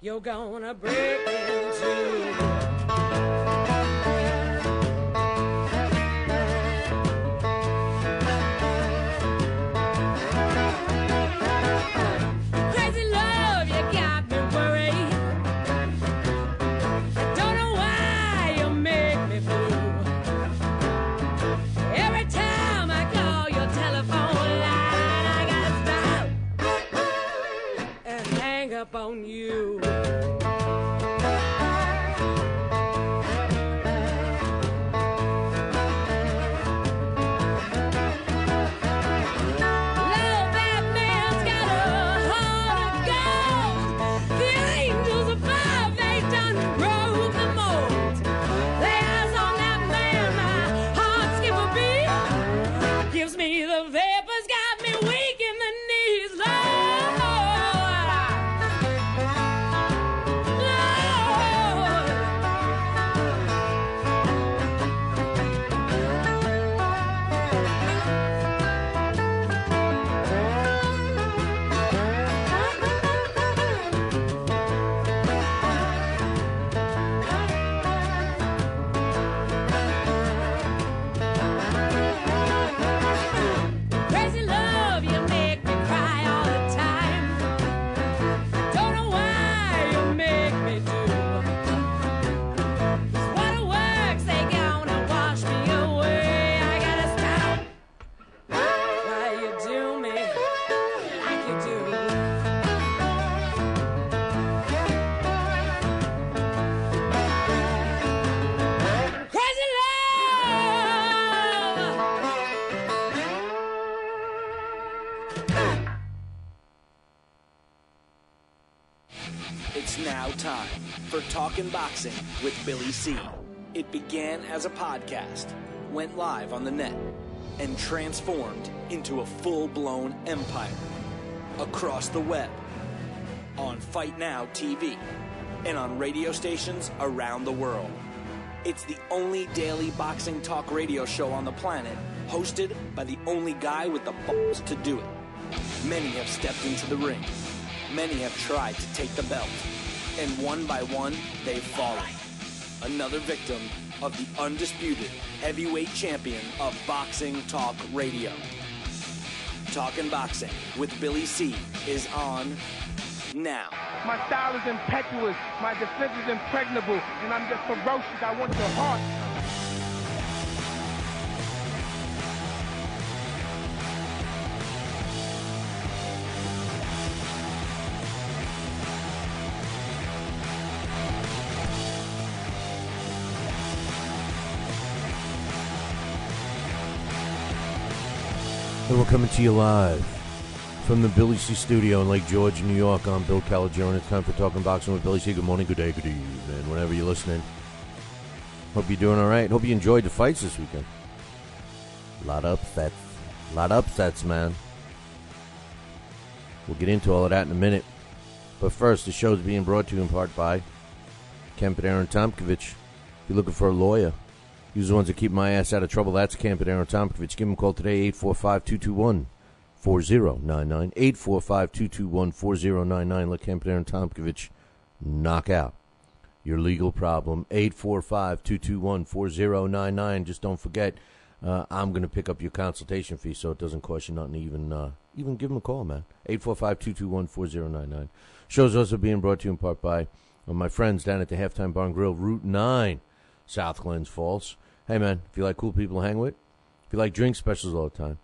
you're gonna break into. Up on you. It's now time for Talkin' Boxing with Billy C. It began as a podcast, went live on the net, and transformed into a full-blown empire. Across the web, on Fight Now TV, and on radio stations around the world. It's the only daily boxing talk radio show on the planet, hosted by the only guy with the balls to do it. Many have stepped into the ring. Many have tried to take the belt. And one by one, they've fallen. Another victim of the undisputed heavyweight champion of boxing talk radio. Talkin' Boxing with Billy C is on now. My style is impetuous, my defense is impregnable, and I'm just ferocious. I want your heart. And we're coming to you live from the Billy C studio in Lake George, New York. I'm Bill Calagione. It's time for Talking Boxing with Billy C. Good morning, good day, good evening, whenever you're listening. Hope you're doing all right. Hope you enjoyed the fights this weekend. A lot of upsets, man. We'll get into all of that in a minute. But first, the show's being brought to you in part by Kemp and Aaron Tomkovich. If you're looking for a lawyer, these are the ones that keep my ass out of trouble. That's Kemp and Aaron Tomkovich. Give them a call today, 845-221-4099. 845-221-4099. Let Kemp and Aaron Tomkovich knock out your legal problem. 845-221-4099. Just don't forget, I'm going to pick up your consultation fee, so it doesn't cost you nothing to even give them a call, man. 845-221-4099. Show's also being brought to you in part by my friends down at the Halftime Bar and Grill, Route 9, South Glens Falls. Hey, man, if you like cool people to hang with, if you like drink specials all the time,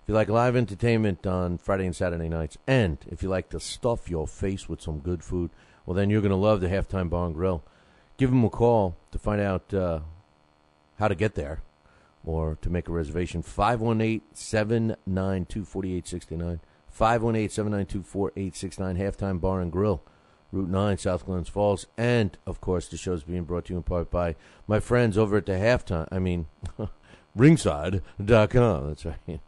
if you like live entertainment on Friday and Saturday nights, and if you like to stuff your face with some good food, well, then you're going to love the Halftime Bar and Grill. Give them a call to find out how to get there or to make a reservation. 518-792-4869. 518-792-4869. Halftime Bar and Grill, Route 9, South Glens Falls. And, of course, the show's being brought to you in part by my friends over at the Ringside.com. That's right.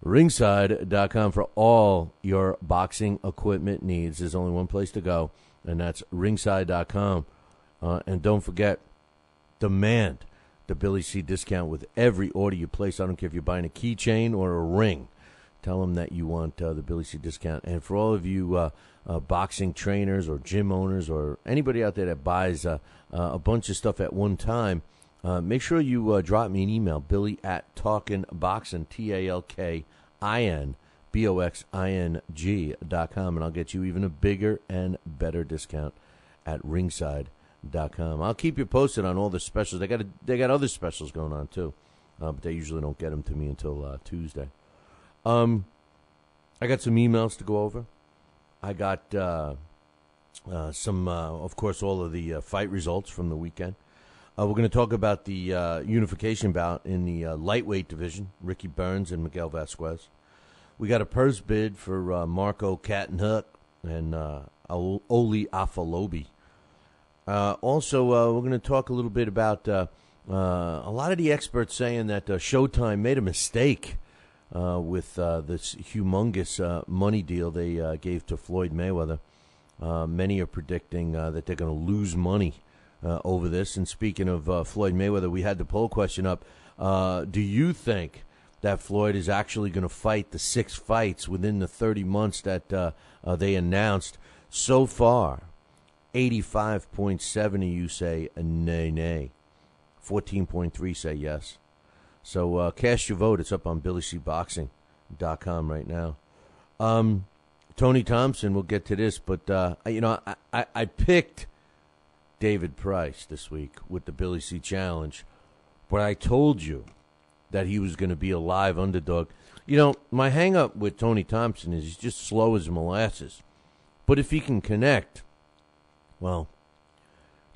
Ringside.com for all your boxing equipment needs. There's only one place to go, and that's Ringside.com. And don't forget, demand the Billy C discount with every order you place. I don't care if you're buying a keychain or a ring. Tell them that you want the Billy C discount. And for all of you boxing trainers or gym owners or anybody out there that buys a bunch of stuff at one time, make sure you drop me an email, Billy@TalkinBoxing, TalkinBoxing.com, and I'll get you even a bigger and better discount at ringside.com. I'll keep you posted on all the specials. They got other specials going on too, but they usually don't get them to me until Tuesday. I got some emails to go over. I got some, of course, all of the fight results from the weekend. We're going to talk about the unification bout in the lightweight division, Ricky Burns and Miguel Vasquez. We got a purse bid for Marco Cattenhook and Oli Afalobi. Also, we're going to talk a little bit about a lot of the experts saying that Showtime made a mistake with this humongous money deal they gave to Floyd Mayweather. Many are predicting that they're going to lose money over this. And speaking of Floyd Mayweather, we had the poll question up. Do you think that Floyd is actually going to fight the 6 fights within the 30 months that they announced? So far, 85.7 of you say nay, nay. 14.3 say yes. So cast your vote. It's up on BillyCBoxing.com right now. Tony Thompson, we'll get to this, but, I picked David Price this week with the Billy C Challenge, but I told you that he was going to be a live underdog. My hang-up with Tony Thompson is he's just slow as molasses. But if he can connect, well,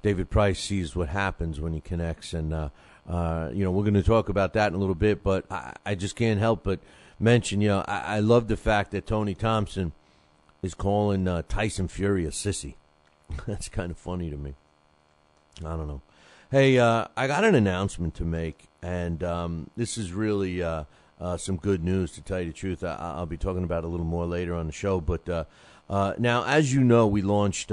David Price sees what happens when he connects, and we're going to talk about that in a little bit, but I just can't help but mention, I love the fact that Tony Thompson is calling Tyson Fury a sissy. That's kind of funny to me. I don't know. Hey, I got an announcement to make, and this is really some good news, to tell you the truth. I'll be talking about it a little more later on the show, but now, as you know, we launched,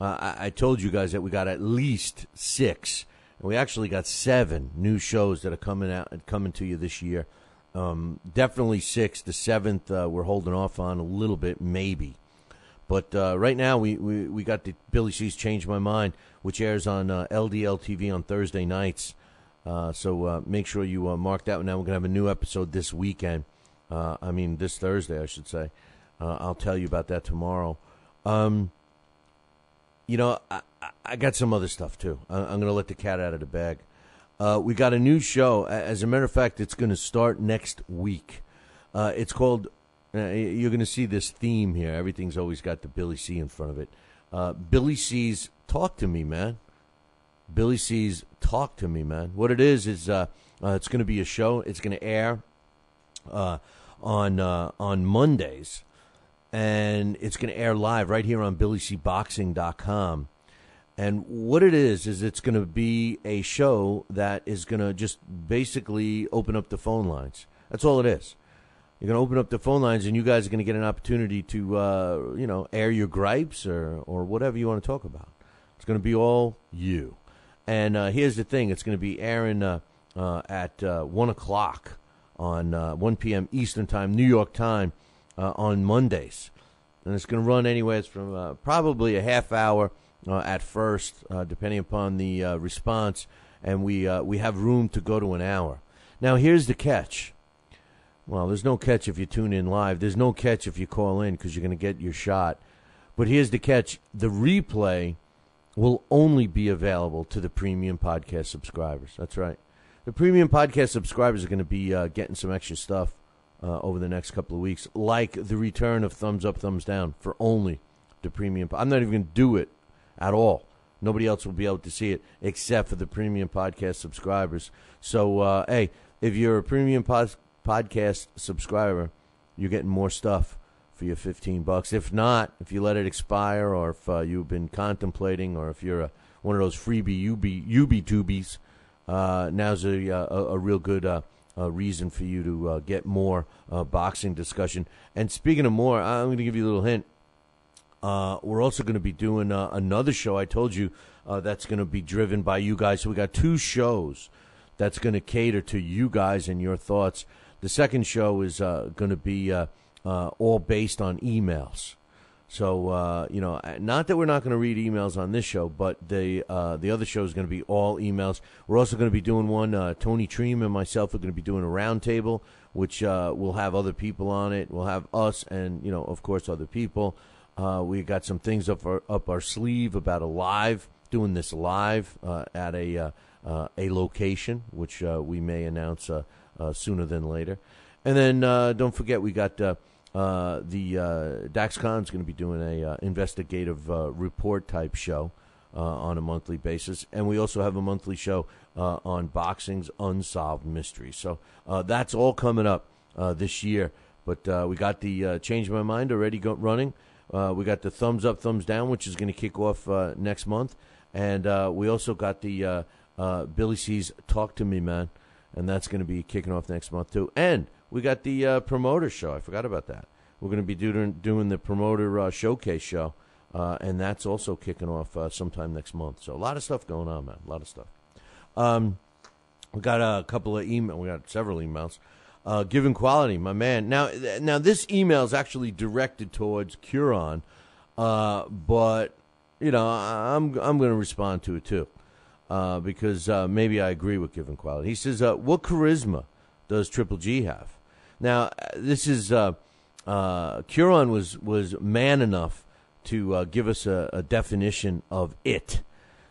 I told you guys that we got at least 6. We actually got 7 new shows that are coming to you this year. Definitely 6. The 7th we're holding off on a little bit, maybe. But right now we got the Billy C's Change My Mind, which airs on LDL TV on Thursday nights. So make sure you mark that one down. We're going to have a new episode this weekend. This Thursday, I should say. I'll tell you about that tomorrow. I got some other stuff, too. I'm going to let the cat out of the bag. We got a new show. As a matter of fact, it's going to start next week. It's called, you're going to see this theme here. Everything's always got the Billy C in front of it. Billy C's Talk to Me, man. Billy C's Talk to Me, man. What it is it's going to be a show. It's going to air on Mondays. And it's going to air live right here on BillyCBoxing.com. And what it is it's going to be a show that is going to just basically open up the phone lines. That's all it is. You're going to open up the phone lines, and you guys are going to get an opportunity to, air your gripes or whatever you want to talk about. It's going to be all you. And here's the thing. It's going to be airing at 1 o'clock on 1 p.m. Eastern Time, New York time, on Mondays. And it's going to run anywhere from probably a half hour at first, depending upon the response. And we have room to go to an hour. Now, here's the catch. Well, there's no catch if you tune in live. There's no catch if you call in because you're going to get your shot. But here's the catch. The replay will only be available to the premium podcast subscribers. That's right. The premium podcast subscribers are going to be getting some extra stuff over the next couple of weeks, like the return of Thumbs Up, Thumbs Down for only the premium. I'm not even going to do it at all. Nobody else will be able to see it except for the premium podcast subscribers. So, hey, if you're a premium podcast subscriber, you're getting more stuff for your $15. If not, if you let it expire, or if you've been contemplating, or if you're one of those freebie UB-tubies, now's a real good reason for you to get more boxing discussion. And speaking of more, I'm going to give you a little hint. We're also going to be doing another show. I told you that's going to be driven by you guys. So we got 2 shows that's going to cater to you guys and your thoughts. The second show is going to be all based on emails. So, not that we're not going to read emails on this show, but the other show is going to be all emails. We're also going to be doing one. Tony Treem and myself are going to be doing a roundtable, which will have other people on it. We'll have us and, of course, other people. We got some things up our sleeve about doing this live at a location, which we may announce sooner than later. And then don't forget, we got the DaxCon's going to be doing a investigative report type show on a monthly basis, and we also have a monthly show on boxing's unsolved mysteries. So that's all coming up this year. But we got the Change My Mind already running. We got the Thumbs Up, Thumbs Down, which is going to kick off next month, and we also got the Billy C's Talk to Me, Man, and that's going to be kicking off next month too. And we got the promoter show. I forgot about that. We're going to be doing the promoter showcase show, and that's also kicking off sometime next month. So a lot of stuff going on, man. A lot of stuff. We got a couple of emails. We got several emails. Given Quality, my man. Now this email is actually directed towards Curon, but I'm going to respond to it too, because maybe I agree with Given Quality. He says, "What charisma does Triple G have?" Now, this is Curon was man enough to give us a definition of it.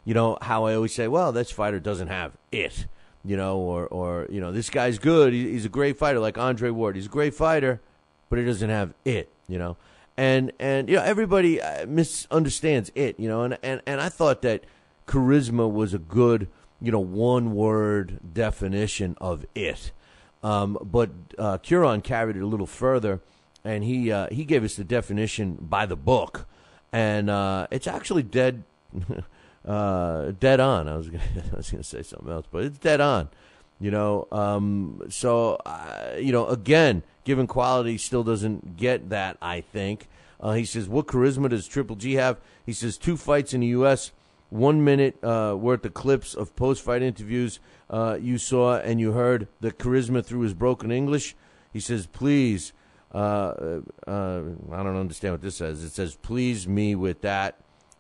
You know how I always say, well, this fighter doesn't have it. Or this guy's good. He's a great fighter, like Andre Ward. He's a great fighter, but he doesn't have it. And everybody misunderstands it. And I thought that charisma was a good one word definition of it. But Curon carried it a little further, and he gave us the definition by the book, and it's actually dead on. I was gonna say something else, but it's dead on. Again, Given Quality still doesn't get that. I think he says, "What charisma does Triple G have?" He says, 2 fights in the U.S., 1 minute worth of clips of post-fight interviews you saw and you heard the charisma through his broken English. He says, please, I don't understand what this says. It says, please me with that.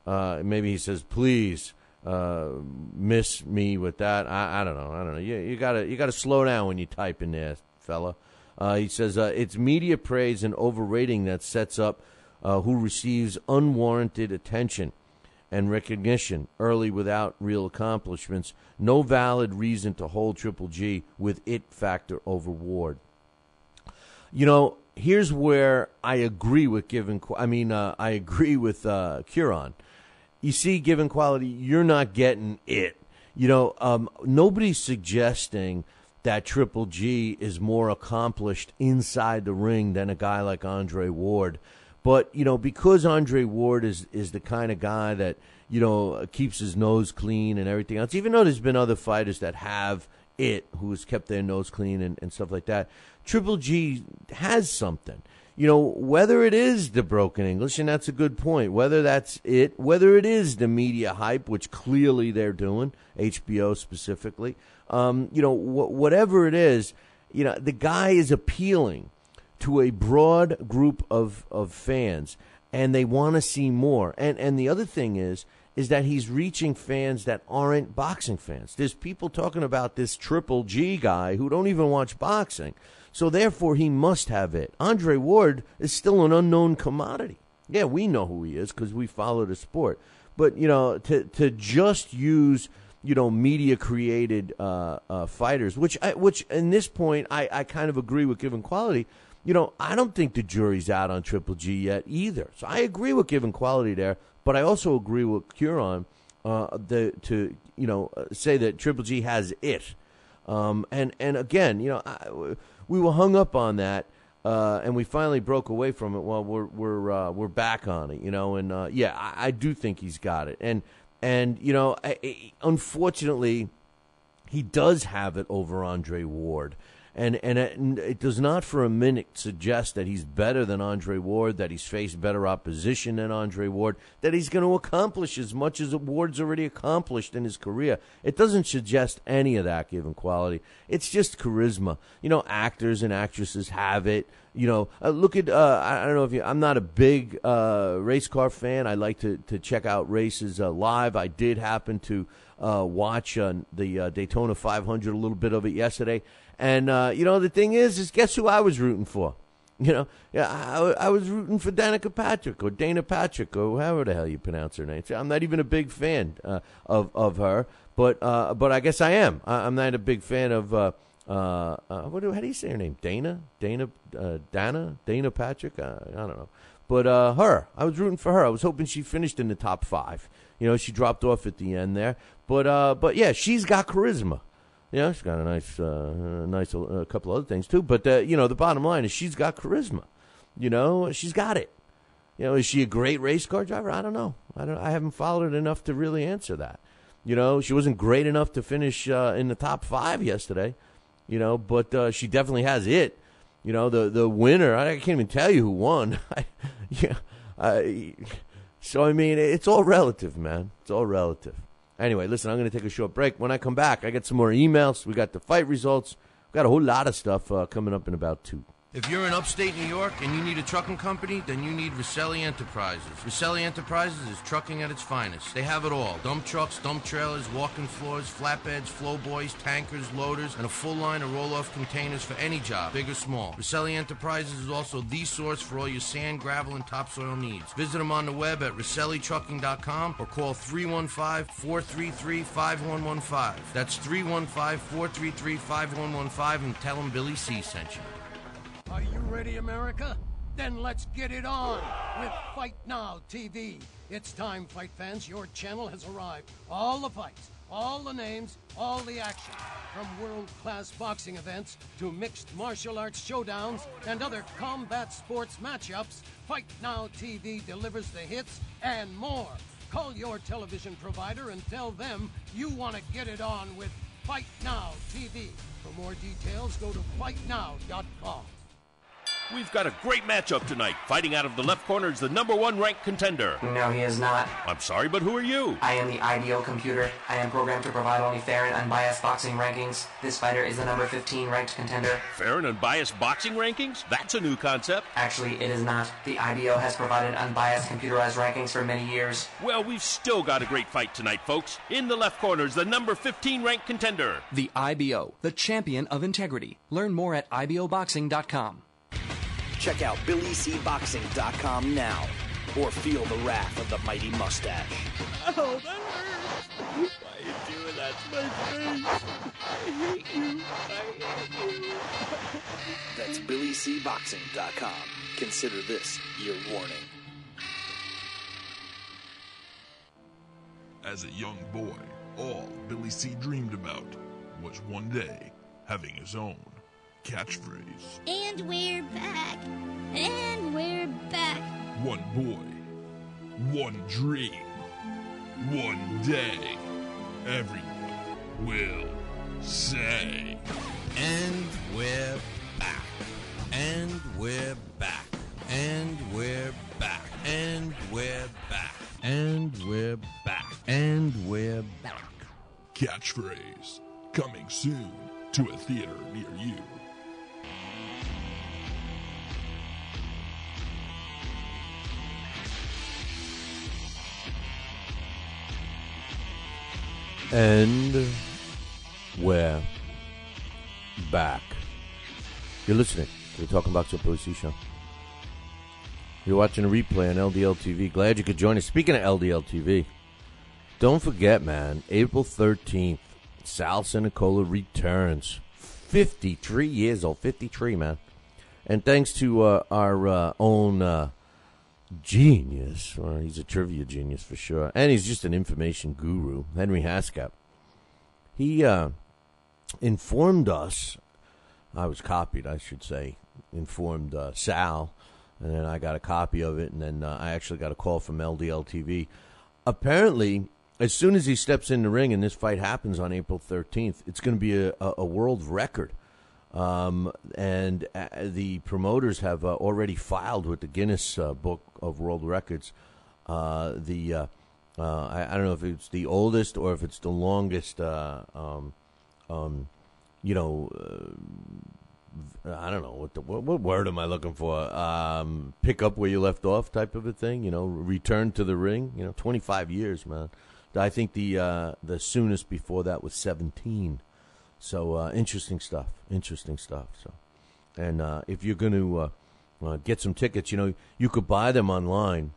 Maybe he says, please miss me with that. I don't know. You gotta slow down when you type in there, fella. He says, it's media praise and overrating that sets up who receives unwarranted attention and recognition early without real accomplishments. No valid reason to hold Triple G with it factor over Ward. Here's where I agree with I agree with Curon. You see, Given Quality, you're not getting it. Nobody's suggesting that Triple G is more accomplished inside the ring than a guy like Andre Ward. But, because Andre Ward is the kind of guy that, keeps his nose clean and everything else, even though there's been other fighters that have it, who's kept their nose clean and stuff like that, Triple G has something. Whether it is the broken English, and that's a good point, whether that's it, whether it is the media hype, which clearly they're doing, HBO specifically, whatever it is, the guy is appealing to a broad group of fans, and they want to see more. And the other thing is that he's reaching fans that aren't boxing fans. There's people talking about this Triple G guy who don't even watch boxing. So therefore, he must have it. Andre Ward is still an unknown commodity. Yeah, we know who he is because we follow the sport. But, to just use, media-created fighters, which in this point, I kind of agree with Given Quality. I don't think the jury's out on Triple G yet either. So I agree with Given Quality there, but I also agree with Curon to say that Triple G has it. And again, we were hung up on that, and we finally broke away from it. Well, we're back on it, and I do think he's got it. And unfortunately, he does have it over Andre Ward. And it does not for a minute suggest that he's better than Andre Ward, that he's faced better opposition than Andre Ward, that he's going to accomplish as much as Ward's already accomplished in his career. It doesn't suggest any of that given quality. It's just charisma. You know, actors and actresses have it. You know, look at, I don't know if I'm not a big race car fan. I like to check out races live. I did happen to watch the Daytona 500, a little bit of it yesterday. And, you know, the thing is guess who I was rooting for? You know, I was rooting for Danica Patrick or Dana Patrick or however the hell you pronounce her name. I'm not even a big fan of her, but I guess I am. I'm not a big fan of, how do you say her name? Dana Patrick? I don't know. But her, I was rooting for her. I was hoping she finished in the top 5. You know, she dropped off at the end there. But yeah, she's got charisma. You know, she's got a nice couple other things too. But you know, the bottom line is she's got charisma. You know, she's got it. You know, is she a great race car driver? I don't know. I haven't followed it enough to really answer that. You know, she wasn't great enough to finish in the top 5 yesterday. You know, but she definitely has it. You know, the winner, I can't even tell you who won. So, I mean, it's all relative, man. It's all relative. Anyway, listen, I'm going to take a short break. When I come back, I got some more emails. We got the fight results. We got a whole lot of stuff coming up in about 2. If you're in upstate New York and you need a trucking company, then you need Rosselli Enterprises. Rosselli Enterprises is trucking at its finest. They have it all. Dump trucks, dump trailers, walk-in floors, flatbeds, flowboys, tankers, loaders, and a full line of roll-off containers for any job, big or small. Rosselli Enterprises is also the source for all your sand, gravel, and topsoil needs. Visit them on the web at RosselliTrucking.com or call 315-433-5115. That's 315-433-5115 and tell them Billy C sent you. Are you ready, America? Then let's get it on with Fight Now TV. It's time, fight fans. Your channel has arrived. All the fights, all the names, all the action. From world-class boxing events to mixed martial arts showdowns and other combat sports matchups, Fight Now TV delivers the hits and more. Call your television provider and tell them you want to get it on with Fight Now TV. For more details, go to fightnow.com. We've got a great matchup tonight. Fighting out of the left corner is the #1 ranked contender. No, he is not. I'm sorry, but who are you? I am the ideal computer. I am programmed to provide only fair and unbiased boxing rankings. This fighter is the #15 ranked contender. Fair and unbiased boxing rankings? That's a new concept. Actually, it is not. The IBO has provided unbiased computerized rankings for many years. Well, we've still got a great fight tonight, folks. In the left corner is the #15 ranked contender. The IBO, the champion of integrity. Learn more at IBOBoxing.com. Check out BillyCBoxing.com now, or feel the wrath of the mighty mustache. Oh, that hurts. Why are you doing that to my face? I hate you. That's BillyCBoxing.com. Consider this your warning. As a young boy, all Billy C dreamed about was one day having his own catchphrase. And we're back. And we're back. One boy, one dream, one day, everyone will say. And we're back. And we're back. And we're back. And we're back. And we're back. And we're back. Catchphrase coming soon to a theater near you. And we're back. You're listening to the Talking Boxing Billy C Show. You're watching a replay on LDL TV. Glad you could join us. Speaking of LDL TV, don't forget, man, April 13th, Sal Sinicola returns. 53 years old. 53, man. And thanks to our own genius. Well, he's a trivia genius for sure. And he's just an information guru, Henry Haskap. He informed us, I was copied, I should say, informed Sal, and then I got a copy of it, and then I actually got a call from LDL TV. Apparently, as soon as he steps in the ring and this fight happens on April 13th, it's going to be a world record And the promoters have already filed with the Guinness Book of World Records. I don't know if it's the oldest or if it's the longest. I don't know what word am I looking for? Pick up where you left off, type of a thing. Return to the ring. 25 years, man. I think the soonest before that was 17. So interesting stuff. So, and if you're going to get some tickets, you could buy them online.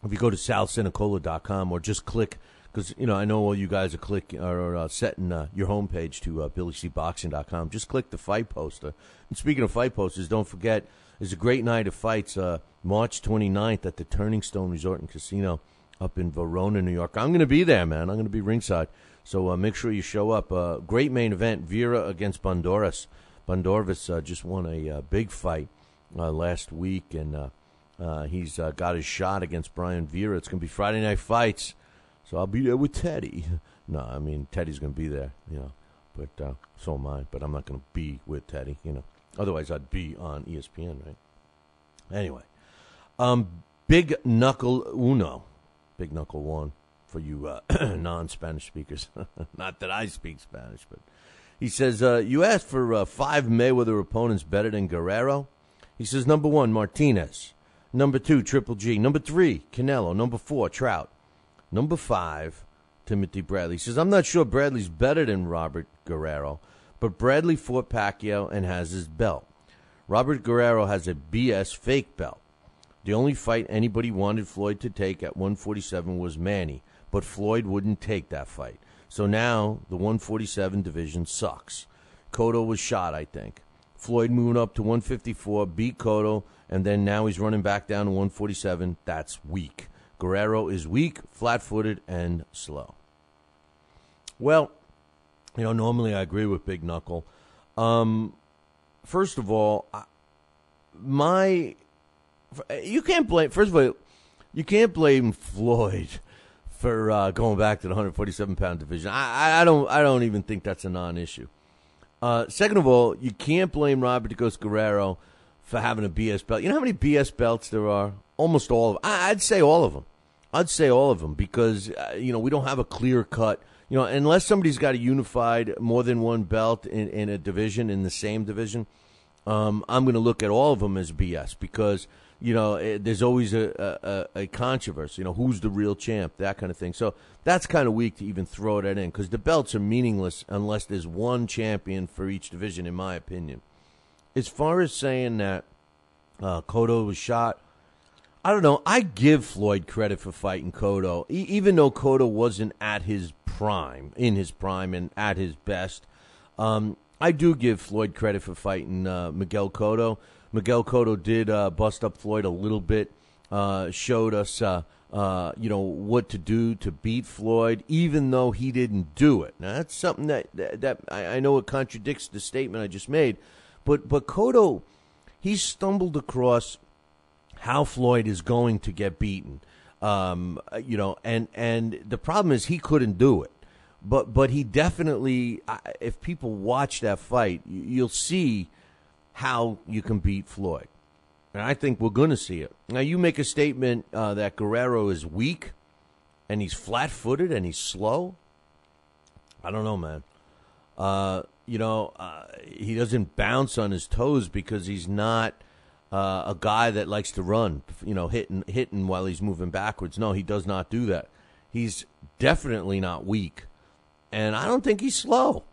If you go to salsinicola.com or just click, because I know all you guys are setting your homepage to BillyCBoxing.com. Just click the fight poster. And speaking of fight posters, don't forget there's a great night of fights March 29th at the Turning Stone Resort and Casino up in Verona, New York. I'm going to be there, man. I'm going to be ringside. So make sure you show up. Great main event, Vera against Bandoras. Bandorvis just won a big fight last week, and he's got his shot against Brian Vera. It's going to be Friday Night Fights, so I'll be there with Teddy. No, I mean, Teddy's going to be there, but so am I. But I'm not going to be with Teddy, Otherwise, I'd be on ESPN, right? Anyway, Big Knuckle Uno. Big Knuckle 1 for you non-Spanish speakers. Not that I speak Spanish, but he says, you asked for 5 Mayweather opponents better than Guerrero. He says, number 1, Martinez. Number 2, Triple G. Number 3, Canelo. Number 4, Trout. Number 5, Timothy Bradley. He says, I'm not sure Bradley's better than Robert Guerrero, but Bradley fought Pacquiao and has his belt. Robert Guerrero has a BS fake belt. The only fight anybody wanted Floyd to take at 147 was Manny, but Floyd wouldn't take that fight. So now the 147 division sucks. Cotto was shot, I think. Floyd moving up to 154, beat Cotto, and then now he's running back down to 147. That's weak. Guerrero is weak, flat-footed, and slow. Well, normally I agree with Big Knuckle. First of all, you can't blame. First of all, you can't blame Floyd for going back to the 147-pound division. I don't even think that's a non-issue. Second of all, you can't blame Robert Guerrero for having a BS belt. You know how many BS belts there are? Almost all of them. I'd say all of them. Because we don't have a clear cut. Unless somebody's got a unified more than one belt in a division, in the same division, I'm going to look at all of them as BS because. There's always a controversy, who's the real champ, that kind of thing. So that's kind of weak to even throw that in because the belts are meaningless unless there's one champion for each division, in my opinion. As far as saying that Cotto was shot, I don't know. I give Floyd credit for fighting Cotto, even though Cotto wasn't at his prime, in his prime and at his best. I do give Floyd credit for fighting Miguel Cotto. Miguel Cotto did bust up Floyd a little bit, showed us, what to do to beat Floyd, even though he didn't do it. Now, that's something that I know it contradicts the statement I just made, but Cotto, he stumbled across how Floyd is going to get beaten, and the problem is he couldn't do it. But he definitely, if people watch that fight, you'll see how you can beat Floyd. And I think we're going to see it. Now, you make a statement that Guerrero is weak and he's flat-footed and he's slow. I don't know, man. He doesn't bounce on his toes because he's not a guy that likes to run, hitting while he's moving backwards. No, he does not do that. He's definitely not weak. And I don't think he's slow.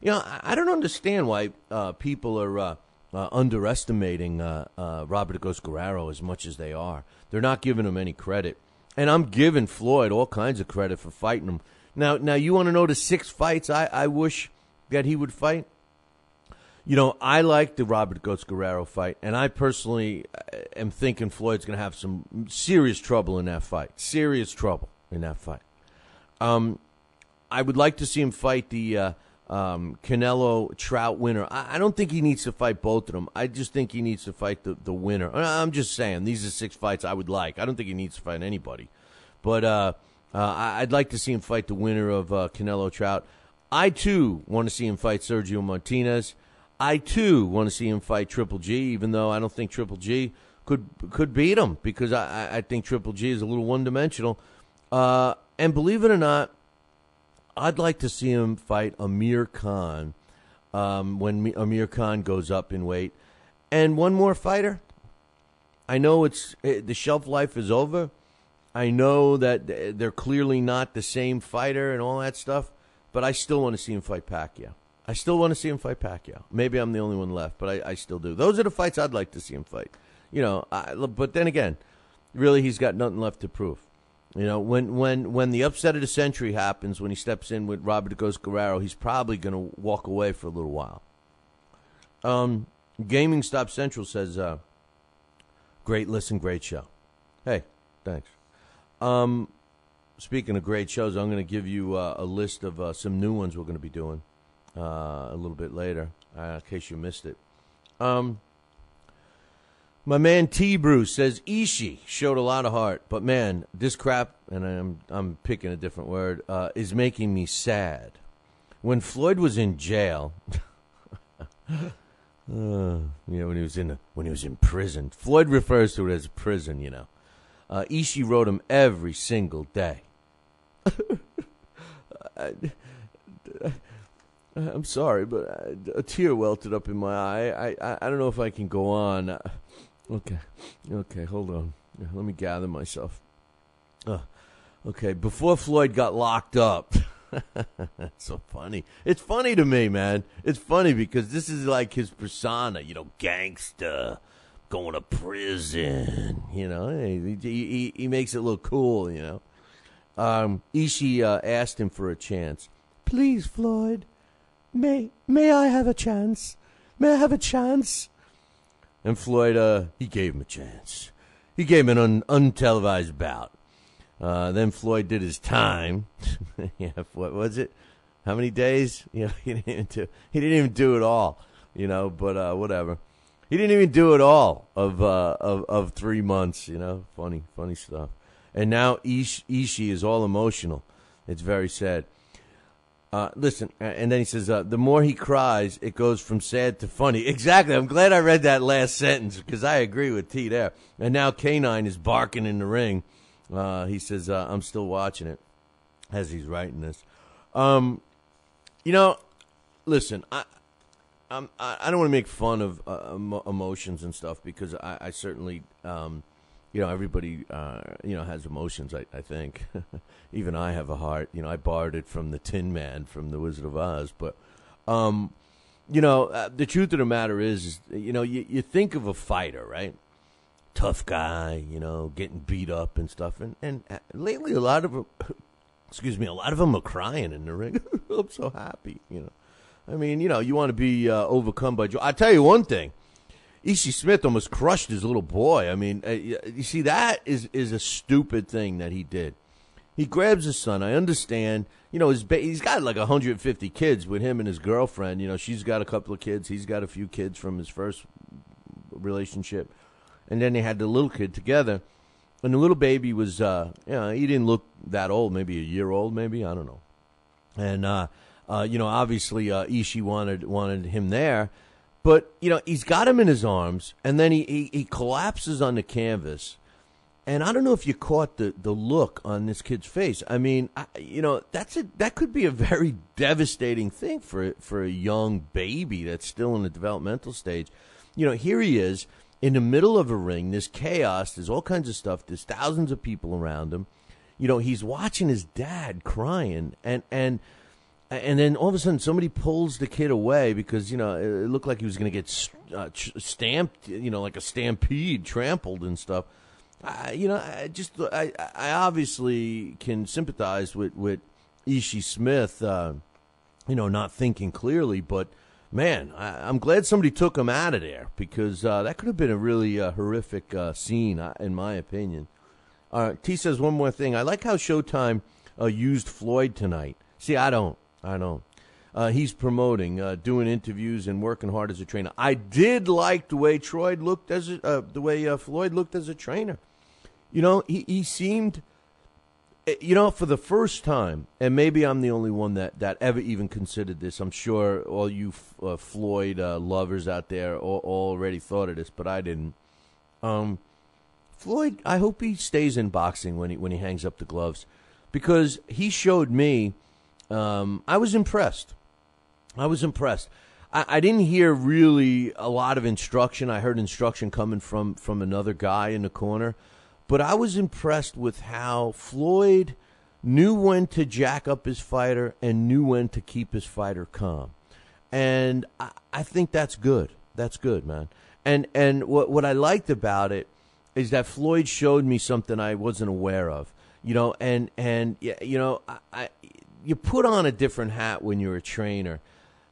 I don't understand why people are underestimating Robert Guerrero as much as they are. They're not giving him any credit. And I'm giving Floyd all kinds of credit for fighting him. Now you want to know the 6 fights I wish that he would fight? I like the Robert Guerrero fight, and I personally am thinking Floyd's going to have some serious trouble in that fight. I would like to see him fight the Canelo Trout winner. I don't think he needs to fight both of them. I just think he needs to fight the winner. I'm just saying, these are 6 fights I would like. I don't think he needs to fight anybody. But I'd like to see him fight the winner of Canelo Trout. I, too, want to see him fight Sergio Martinez. I too want to see him fight Triple G, even though I don't think Triple G could beat him, because I think Triple G is a little one-dimensional. And believe it or not, I'd like to see him fight Amir Khan when Amir Khan goes up in weight. And one more fighter. I know the shelf life is over. I know that they're clearly not the same fighter and all that stuff, but I still want to see him fight Pacquiao. Maybe I'm the only one left, but I still do. Those are the fights I'd like to see him fight. But then again, really, he's got nothing left to prove. When the upset of the century happens, when he steps in with Robert Ghost Guerrero, he's probably going to walk away for a little while. Gaming Stop Central says, great listen, great show. Hey, thanks. Speaking of great shows, I'm going to give you a list of some new ones we're going to be doing a little bit later, in case you missed it. My man T. Bruce says Ishii showed a lot of heart, but man, this crap, and I'm picking a different word, is making me sad. When Floyd was in jail, when he was in prison, Floyd refers to it as prison. Ishii wrote him every single day. I'm sorry, but a tear welted up in my eye. I don't know if I can go on. Okay, hold on. Let me gather myself. Okay, before Floyd got locked up. That's so funny. It's funny to me, man. It's funny because this is like his persona, gangster, going to prison, he makes it look cool, Ishii asked him for a chance. Please, Floyd, may I have a chance? May I have a chance? And Floyd, he gave him a chance. He gave him an untelevised bout. Then Floyd did his time. Yeah, what was it? How many days? He didn't even do it all. But whatever. He didn't even do it all of 3 months. Funny stuff. And now Ishii is all emotional. It's very sad. Listen, and then he says, the more he cries, it goes from sad to funny. Exactly. I'm glad I read that last sentence because I agree with T there. And now K9 is barking in the ring. He says, I'm still watching it as he's writing this. Listen, I don't want to make fun of emotions and stuff because I certainly, everybody, has emotions, I think. Even I have a heart. I borrowed it from the Tin Man from The Wizard of Oz. But, the truth of the matter is you think of a fighter, right? Tough guy, getting beat up and stuff. And lately a lot of them are crying in the ring. I'm so happy, I mean, you want to be overcome by joy. I'll tell you one thing. Ishii Smith almost crushed his little boy. I mean, you see, that is a stupid thing that he did. He grabs his son. I understand. He's got like 150 kids with him and his girlfriend. She's got a couple of kids. He's got a few kids from his first relationship. And then they had the little kid together. And the little baby was, he didn't look that old, maybe a year old, maybe. I don't know. And, obviously Ishii wanted him there. But, he's got him in his arms, and then he collapses on the canvas. And I don't know if you caught the look on this kid's face. I mean, that could be a very devastating thing for a young baby that's still in the developmental stage. Here he is in the middle of a ring. There's chaos. There's all kinds of stuff. There's thousands of people around him. He's watching his dad crying, and then all of a sudden somebody pulls the kid away because, it looked like he was going to get stamped, like a stampede, trampled and stuff. I obviously can sympathize with Ishii Smith, not thinking clearly. But, man, I'm glad somebody took him out of there because that could have been a really horrific scene, in my opinion. T says one more thing. I like how Showtime used Floyd tonight. See, I don't. He's promoting, doing interviews, and working hard as a trainer. I did like the way Floyd looked as a trainer. He seemed for the first time, and maybe I'm the only one that ever even considered this. I'm sure all you Floyd lovers out there already thought of this, but I didn't. Floyd, I hope he stays in boxing when he hangs up the gloves, because he showed me. I was impressed. I didn't hear really a lot of instruction. I heard instruction coming from another guy in the corner. But I was impressed with how Floyd knew when to jack up his fighter and knew when to keep his fighter calm. And I think that's good. That's good, man. And what I liked about it is that Floyd showed me something I wasn't aware of. You put on a different hat when you're a trainer.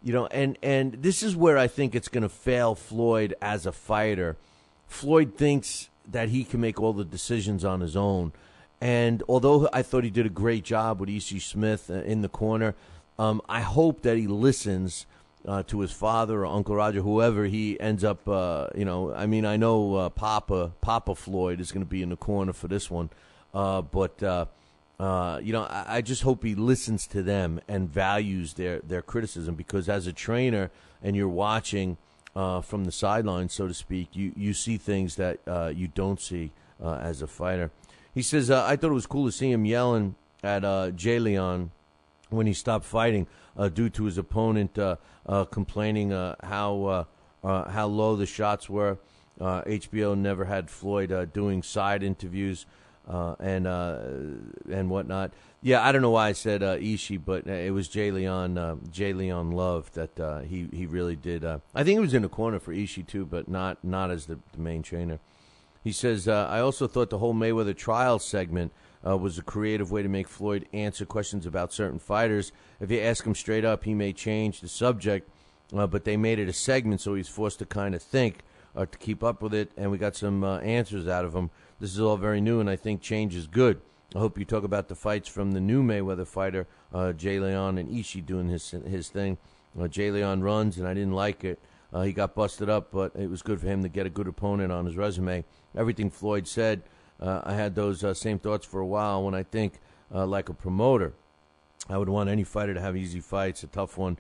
And this is where I think it's going to fail Floyd as a fighter. Floyd thinks that he can make all the decisions on his own. And although I thought he did a great job with E.C. Smith in the corner, I hope that he listens to his father or Uncle Roger, whoever he ends up, I know Papa Floyd is going to be in the corner for this one. I just hope he listens to them and values their criticism, because as a trainer and you're watching from the sidelines, so to speak, you see things that you don't see as a fighter. He says, I thought it was cool to see him yelling at Jay Leon when he stopped fighting due to his opponent complaining how low the shots were. HBO never had Floyd doing side interviews and whatnot. Yeah, I don't know why I said Ishii, but it was Jay Leon Love that he really did. I think he was in the corner for Ishii too, but not as the main trainer. He says, I also thought the whole Mayweather trial segment was a creative way to make Floyd answer questions about certain fighters. If you ask him straight up, he may change the subject, but they made it a segment, so he's forced to kind of think to keep up with it, and we got some answers out of him. This is all very new, and I think change is good. I hope you talk about the fights from the new Mayweather fighter, Jay Leon and Ishii doing his thing. Jay Leon runs, and I didn't like it. He got busted up, but it was good for him to get a good opponent on his resume. Everything Floyd said, I had those same thoughts for a while. When I think like a promoter, I would want any fighter to have easy fights, a tough one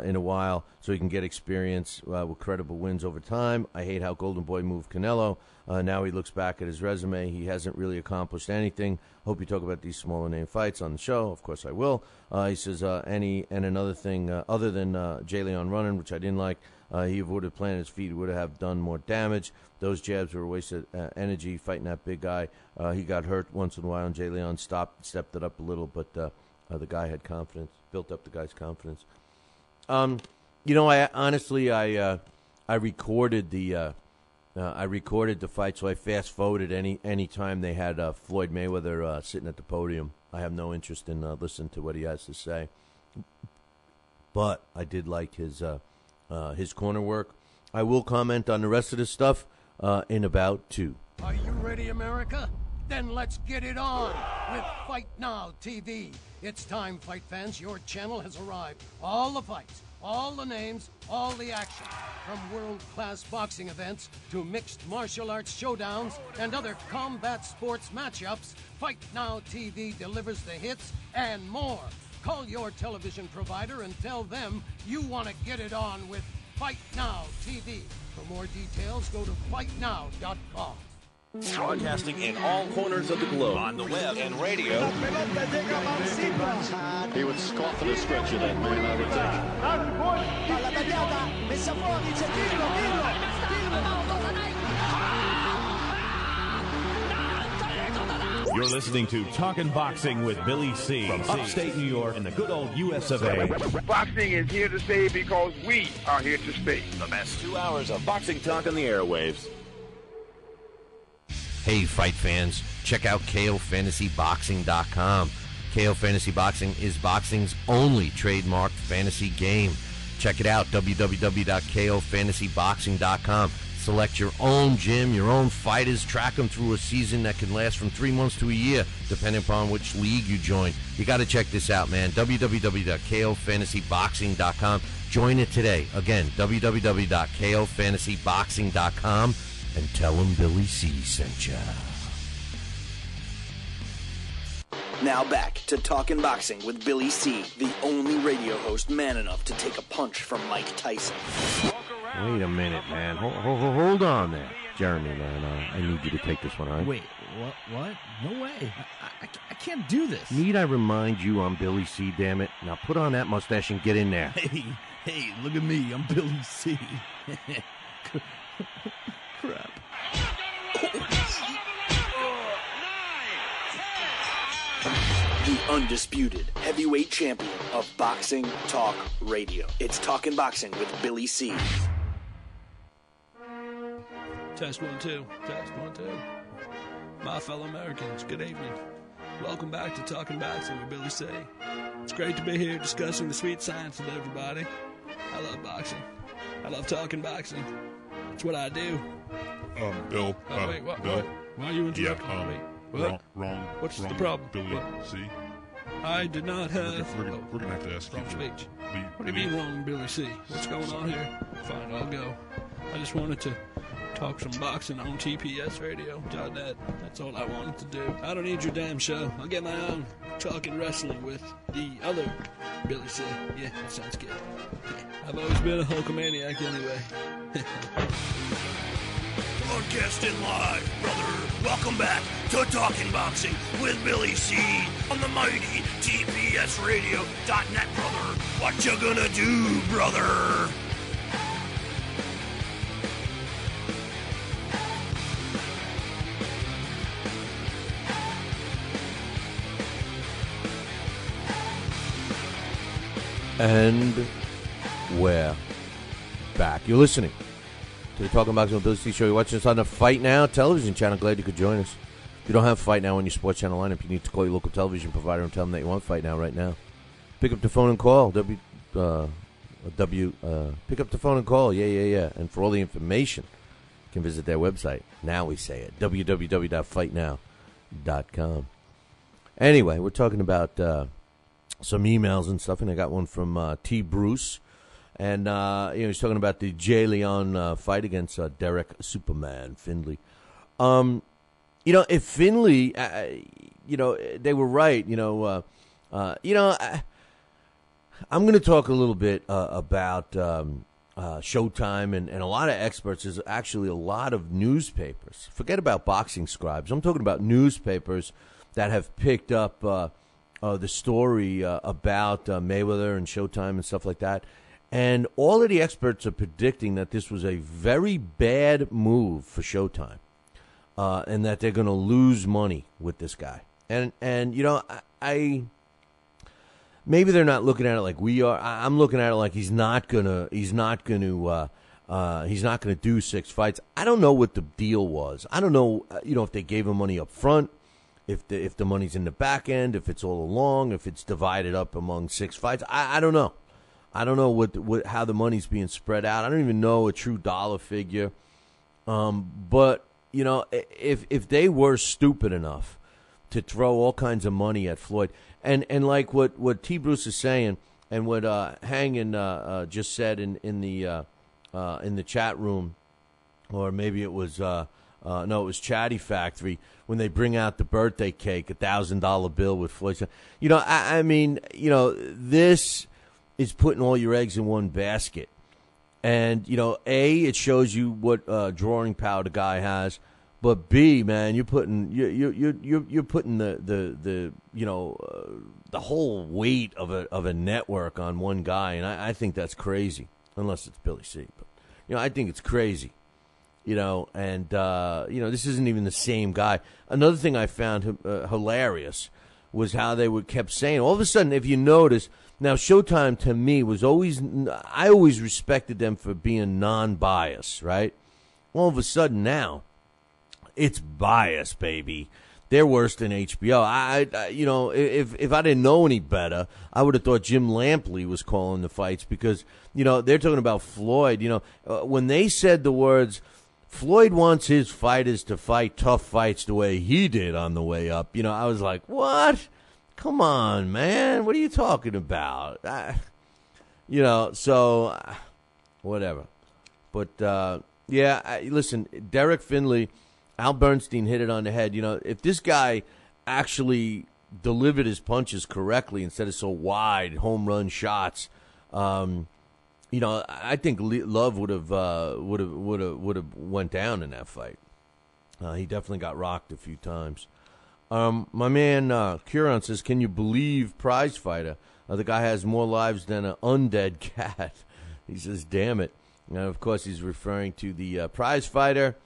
in a while, so he can get experience with credible wins over time. I hate how Golden Boy moved Canelo. Now he looks back at his resume. He hasn't really accomplished anything. Hope you talk about these smaller name fights on the show. Of course I will. He says, another thing, other than Jay Leon running, which I didn't like, he would have planted his feet, would have done more damage. Those jabs were a waste of energy fighting that big guy. He got hurt once in a while, and Jay Leon stepped it up a little, but the guy had confidence, built up the guy's confidence. I recorded the fight, so I fast forwarded any time they had Floyd Mayweather sitting at the podium. I have no interest in listening to what he has to say, but I did like his corner work. I will comment on the rest of this stuff in about 2. Are you ready, America? Then let's get it on with Fight Now TV. It's time, fight fans. Your channel has arrived. All the fights, all the names, all the action. From world-class boxing events to mixed martial arts showdowns and other combat sports matchups, Fight Now TV delivers the hits and more. Call your television provider and tell them you want to get it on with Fight Now TV. For more details, go to fightnow.com. Broadcasting in all corners of the globe, on the web and radio. He would scoff at a stretcher, that man, I would think. You're listening to Talkin' Boxing with Billy C. From upstate New York in the good old US of A. Boxing is here to stay because we are here to stay. The best 2 hours of boxing talk on the airwaves. Hey, fight fans, check out KOFantasyBoxing.com. KO Fantasy Boxing is boxing's only trademarked fantasy game. Check it out, www.KOFantasyBoxing.com. Select your own gym, your own fighters, track them through a season that can last from 3 months to a year, depending upon which league you join. You got to check this out, man. www.KOFantasyBoxing.com. Join it today. Again, www.KOFantasyBoxing.com. And tell him Billy C sent ya. Now back to Talkin' Boxing with Billy C., the only radio host man enough to take a punch from Mike Tyson. Wait a minute, man. Hold on there. Jeremy, man, I need you to take this one, all right? Wait, what? No way. I can't do this. Need I remind you I'm Billy C., damn it? Now put on that mustache and get in there. Hey, look at me. I'm Billy C. Crap. The undisputed heavyweight champion of Boxing Talk Radio. It's Talkin' Boxing with Billy C. Test 1, 2. Test 1, 2. My fellow Americans, good evening. Welcome back to Talkin' Boxing with Billy C. It's great to be here discussing the sweet science with everybody. I love boxing. I love talking boxing. It's what I do. Bill. Wait, what? Bill. Why are you interrupting me? Wait, what? Wrong. What's the problem? Billy C. I did not have... We're gonna have to ask you. Wrong speech. What do you mean wrong, Billy C? What's going on here? Fine, I'll go. I just wanted to talk some boxing on TPSradio.net. That's all I wanted to do. I don't need your damn show. I'll get my own talking wrestling with the other Billy C. Yeah, that sounds good. I've always been a Hulkamaniac anyway. Broadcasting live, brother. Welcome back to Talking Boxing with Billy C. on the mighty TPSradio.net, brother. What you gonna do, brother? And we're back. You're listening to the Talking Boxing with Billy C. show. You're watching us on the Fight Now television channel. Glad you could join us. If you don't have Fight Now on your sports channel lineup, you need to call your local television provider and tell them that you want Fight Now right now. Pick up the phone and call. Pick up the phone and call. Yeah. And for all the information, you can visit their website. Now we say it. www.fightnow.com. Anyway, we're talking about some emails and stuff, and I got one from T. Bruce. And, he's talking about the Jay Leon fight against Derek Superman Findlay. If Findlay, they were right, I'm going to talk a little bit about Showtime and a lot of experts. There's actually a lot of newspapers. Forget about boxing scribes. I'm talking about newspapers that have picked up the story about Mayweather and Showtime and stuff like that. And all of the experts are predicting that this was a very bad move for Showtime, and that they're going to lose money with this guy. And I maybe they're not looking at it like we are. I'm looking at it like he's not gonna do 6 fights. I don't know what the deal was. I don't know, if they gave him money up front, if the money's in the back end, if it's all along, if it's divided up among 6 fights. I don't know. I don't know how the money's being spread out. I don't even know a true dollar figure. But if they were stupid enough to throw all kinds of money at Floyd, and like what T. Bruce is saying, and what Hangin just said in the chat room, or maybe it was it was Chatty Factory, when they bring out the birthday cake, $1,000 bill with Floyd. This is putting all your eggs in one basket. And, it shows you what drawing power the guy has. But B, man, you're putting the whole weight of a network on one guy, and I think that's crazy, unless it's Billy C. But I think it's crazy. This isn't even the same guy. Another thing I found hilarious was how they kept saying, all of a sudden, if you notice, now Showtime to me I always respected them for being non-biased, right? All of a sudden now, it's bias, baby. They're worse than HBO. If I didn't know any better, I would have thought Jim Lampley was calling the fights, because, they're talking about Floyd. When they said the words, Floyd wants his fighters to fight tough fights the way he did on the way up, I was like, what? Come on, man. What are you talking about? Whatever. But, listen, Derek Findlay, Al Bernstein hit it on the head. If this guy actually delivered his punches correctly instead of so wide home run shots. I think Love would have went down in that fight. He definitely got rocked a few times. My man Curon says, "Can you believe Prize Fighter? The guy has more lives than an undead cat." He says, "Damn it!" Now, of course, he's referring to the Prize Fighter.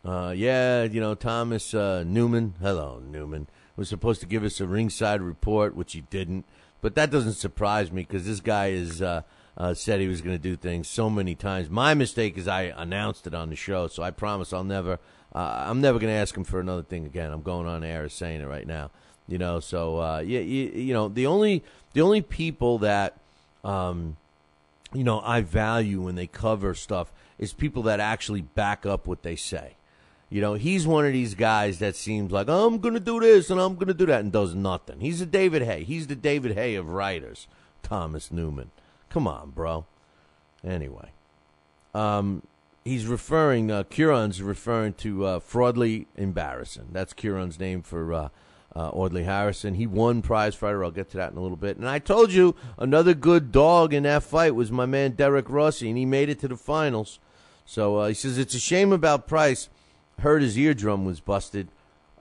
Thomas Newman. Hello, Newman. Was supposed to give us a ringside report, which he didn't. But that doesn't surprise me because this guy is said he was going to do things so many times. My mistake is I announced it on the show, so I promise I'm never going to ask him for another thing again. I'm going on air saying it right now. The only people that I value when they cover stuff is people that actually back up what they say. He's one of these guys that seems like, I'm going to do this and I'm going to do that, and does nothing. He's a David Hay. He's the David Hay of writers, Thomas Newman. Come on, bro. Anyway, he's referring, Curon's referring to Fraudly Embarrassing. That's Curon's name for Audley Harrison. He won Prize Fighter. I'll get to that in a little bit. And I told you another good dog in that fight was my man Derek Rossi, and he made it to the finals. So he says it's a shame about Price. Heard his eardrum was busted.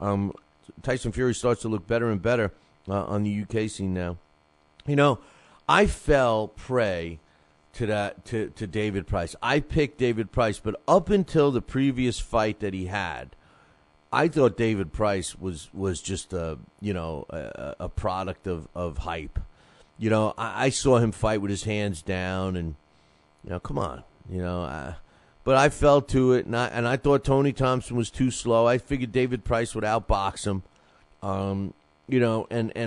Tyson Fury starts to look better and better on the UK scene now. I fell prey to that to David Price. I picked David Price, but up until the previous fight that he had, I thought David Price was just a product of hype. I saw him fight with his hands down, and come on, but I fell to it, and I thought Tony Thompson was too slow. I figured David Price would outbox him, and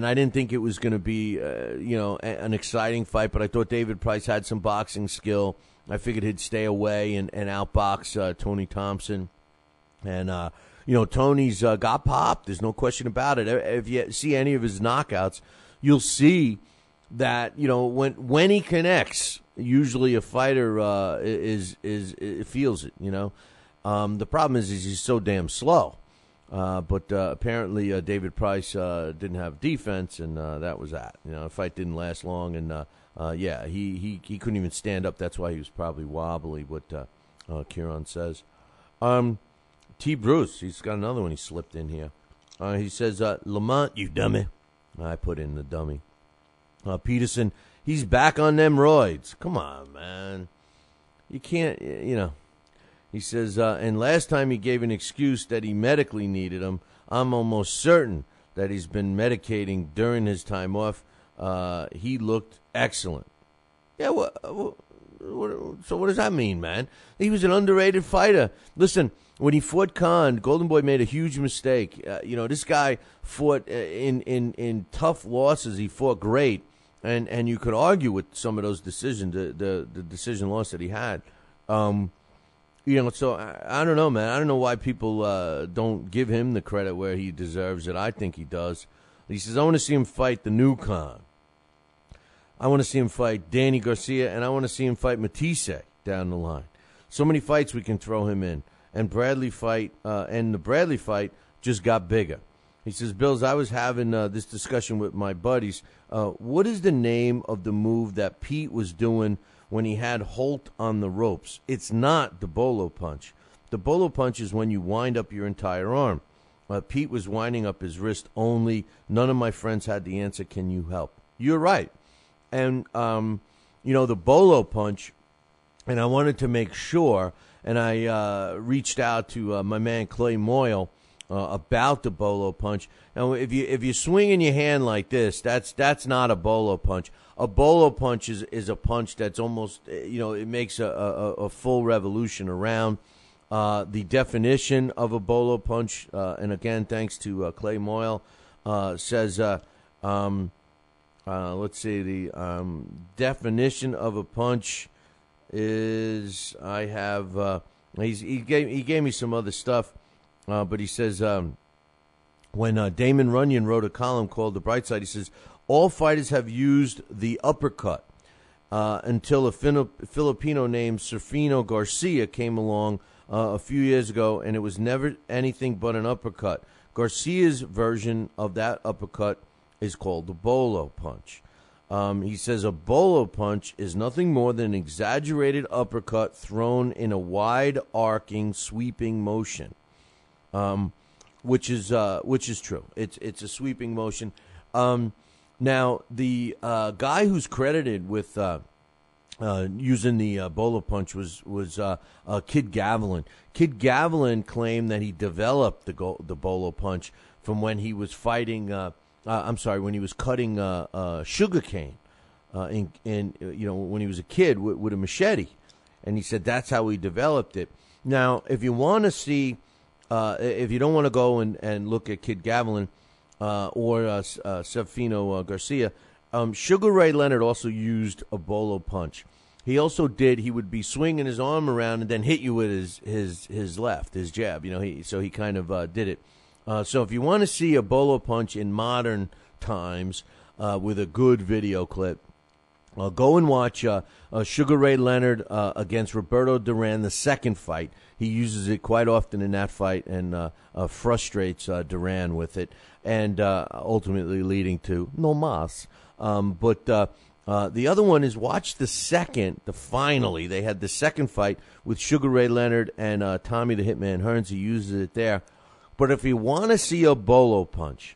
I didn't think it was going to be, an exciting fight, but I thought David Price had some boxing skill. I figured he'd stay away and outbox Tony Thompson, and Tony's got popped. There's no question about it. If you see any of his knockouts, you'll see that when he connects, usually a fighter feels it. The problem is he's so damn slow. But apparently David Price didn't have defense, and that was that. The fight didn't last long, and he couldn't even stand up. That's why he was probably wobbly. What Curon says. T. Bruce, he's got another one he slipped in here. He says, Lamont, you dummy. I put in the dummy. Peterson, he's back on them roids. Come on, man. You can't, He says, and last time he gave an excuse that he medically needed them. I'm almost certain that he's been medicating during his time off. He looked excellent. Yeah, so what does that mean, man? He was an underrated fighter. Listen, when he fought Khan, Golden Boy made a huge mistake. This guy fought in tough losses. He fought great, and you could argue with some of those decisions, the decision loss that he had. So I don't know, man. I don't know why people don't give him the credit where he deserves it. I think he does. He says, I want to see him fight the new Khan. I want to see him fight Danny Garcia, and I want to see him fight Matisse down the line. So many fights we can throw him in. And the Bradley fight just got bigger. He says, Bills, I was having this discussion with my buddies. What is the name of the move that Pete was doing when he had Holt on the ropes? It's not the bolo punch. The bolo punch is when you wind up your entire arm. Pete was winding up his wrist only. None of my friends had the answer. Can you help? You're right. And, the bolo punch, and I wanted to make sure, and I reached out to my man Clay Moyle about the bolo punch. Now, if you swing in your hand like this, that's not a bolo punch. A bolo punch is a punch that's almost, it makes a full revolution around. The definition of a bolo punch, and again, thanks to Clay Moyle, says, let's see, the definition of a punch is, I have, he gave me some other stuff, but he says, when Damon Runyon wrote a column called The Bright Side, he says, all fighters have used the uppercut until a Filipino named Serafino Garcia came along a few years ago, and it was never anything but an uppercut. Garcia's version of that uppercut is called the bolo punch. He says a bolo punch is nothing more than an exaggerated uppercut thrown in a wide arcing sweeping motion, which is true. It's a sweeping motion. Now the guy who's credited with using the bolo punch was Kid Gavilan. Kid Gavilan claimed that he developed the bolo punch from when he was fighting. When he was cutting sugar cane, when he was a kid with a machete, and he said that's how he developed it. Now, if you want to see, if you don't want to go and look at Kid Gavilan or Sevfino Garcia, Sugar Ray Leonard also used a bolo punch. He also he would be swinging his arm around and then hit you with his left, his jab. He kind of did it. So if you want to see a bolo punch in modern times with a good video clip, go and watch Sugar Ray Leonard against Roberto Duran, the second fight. He uses it quite often in that fight and frustrates Duran with it, and ultimately leading to no mas. But the other one is watch finally they had the second fight with Sugar Ray Leonard and Tommy the Hitman Hearns. He uses it there. But if you want to see a bolo punch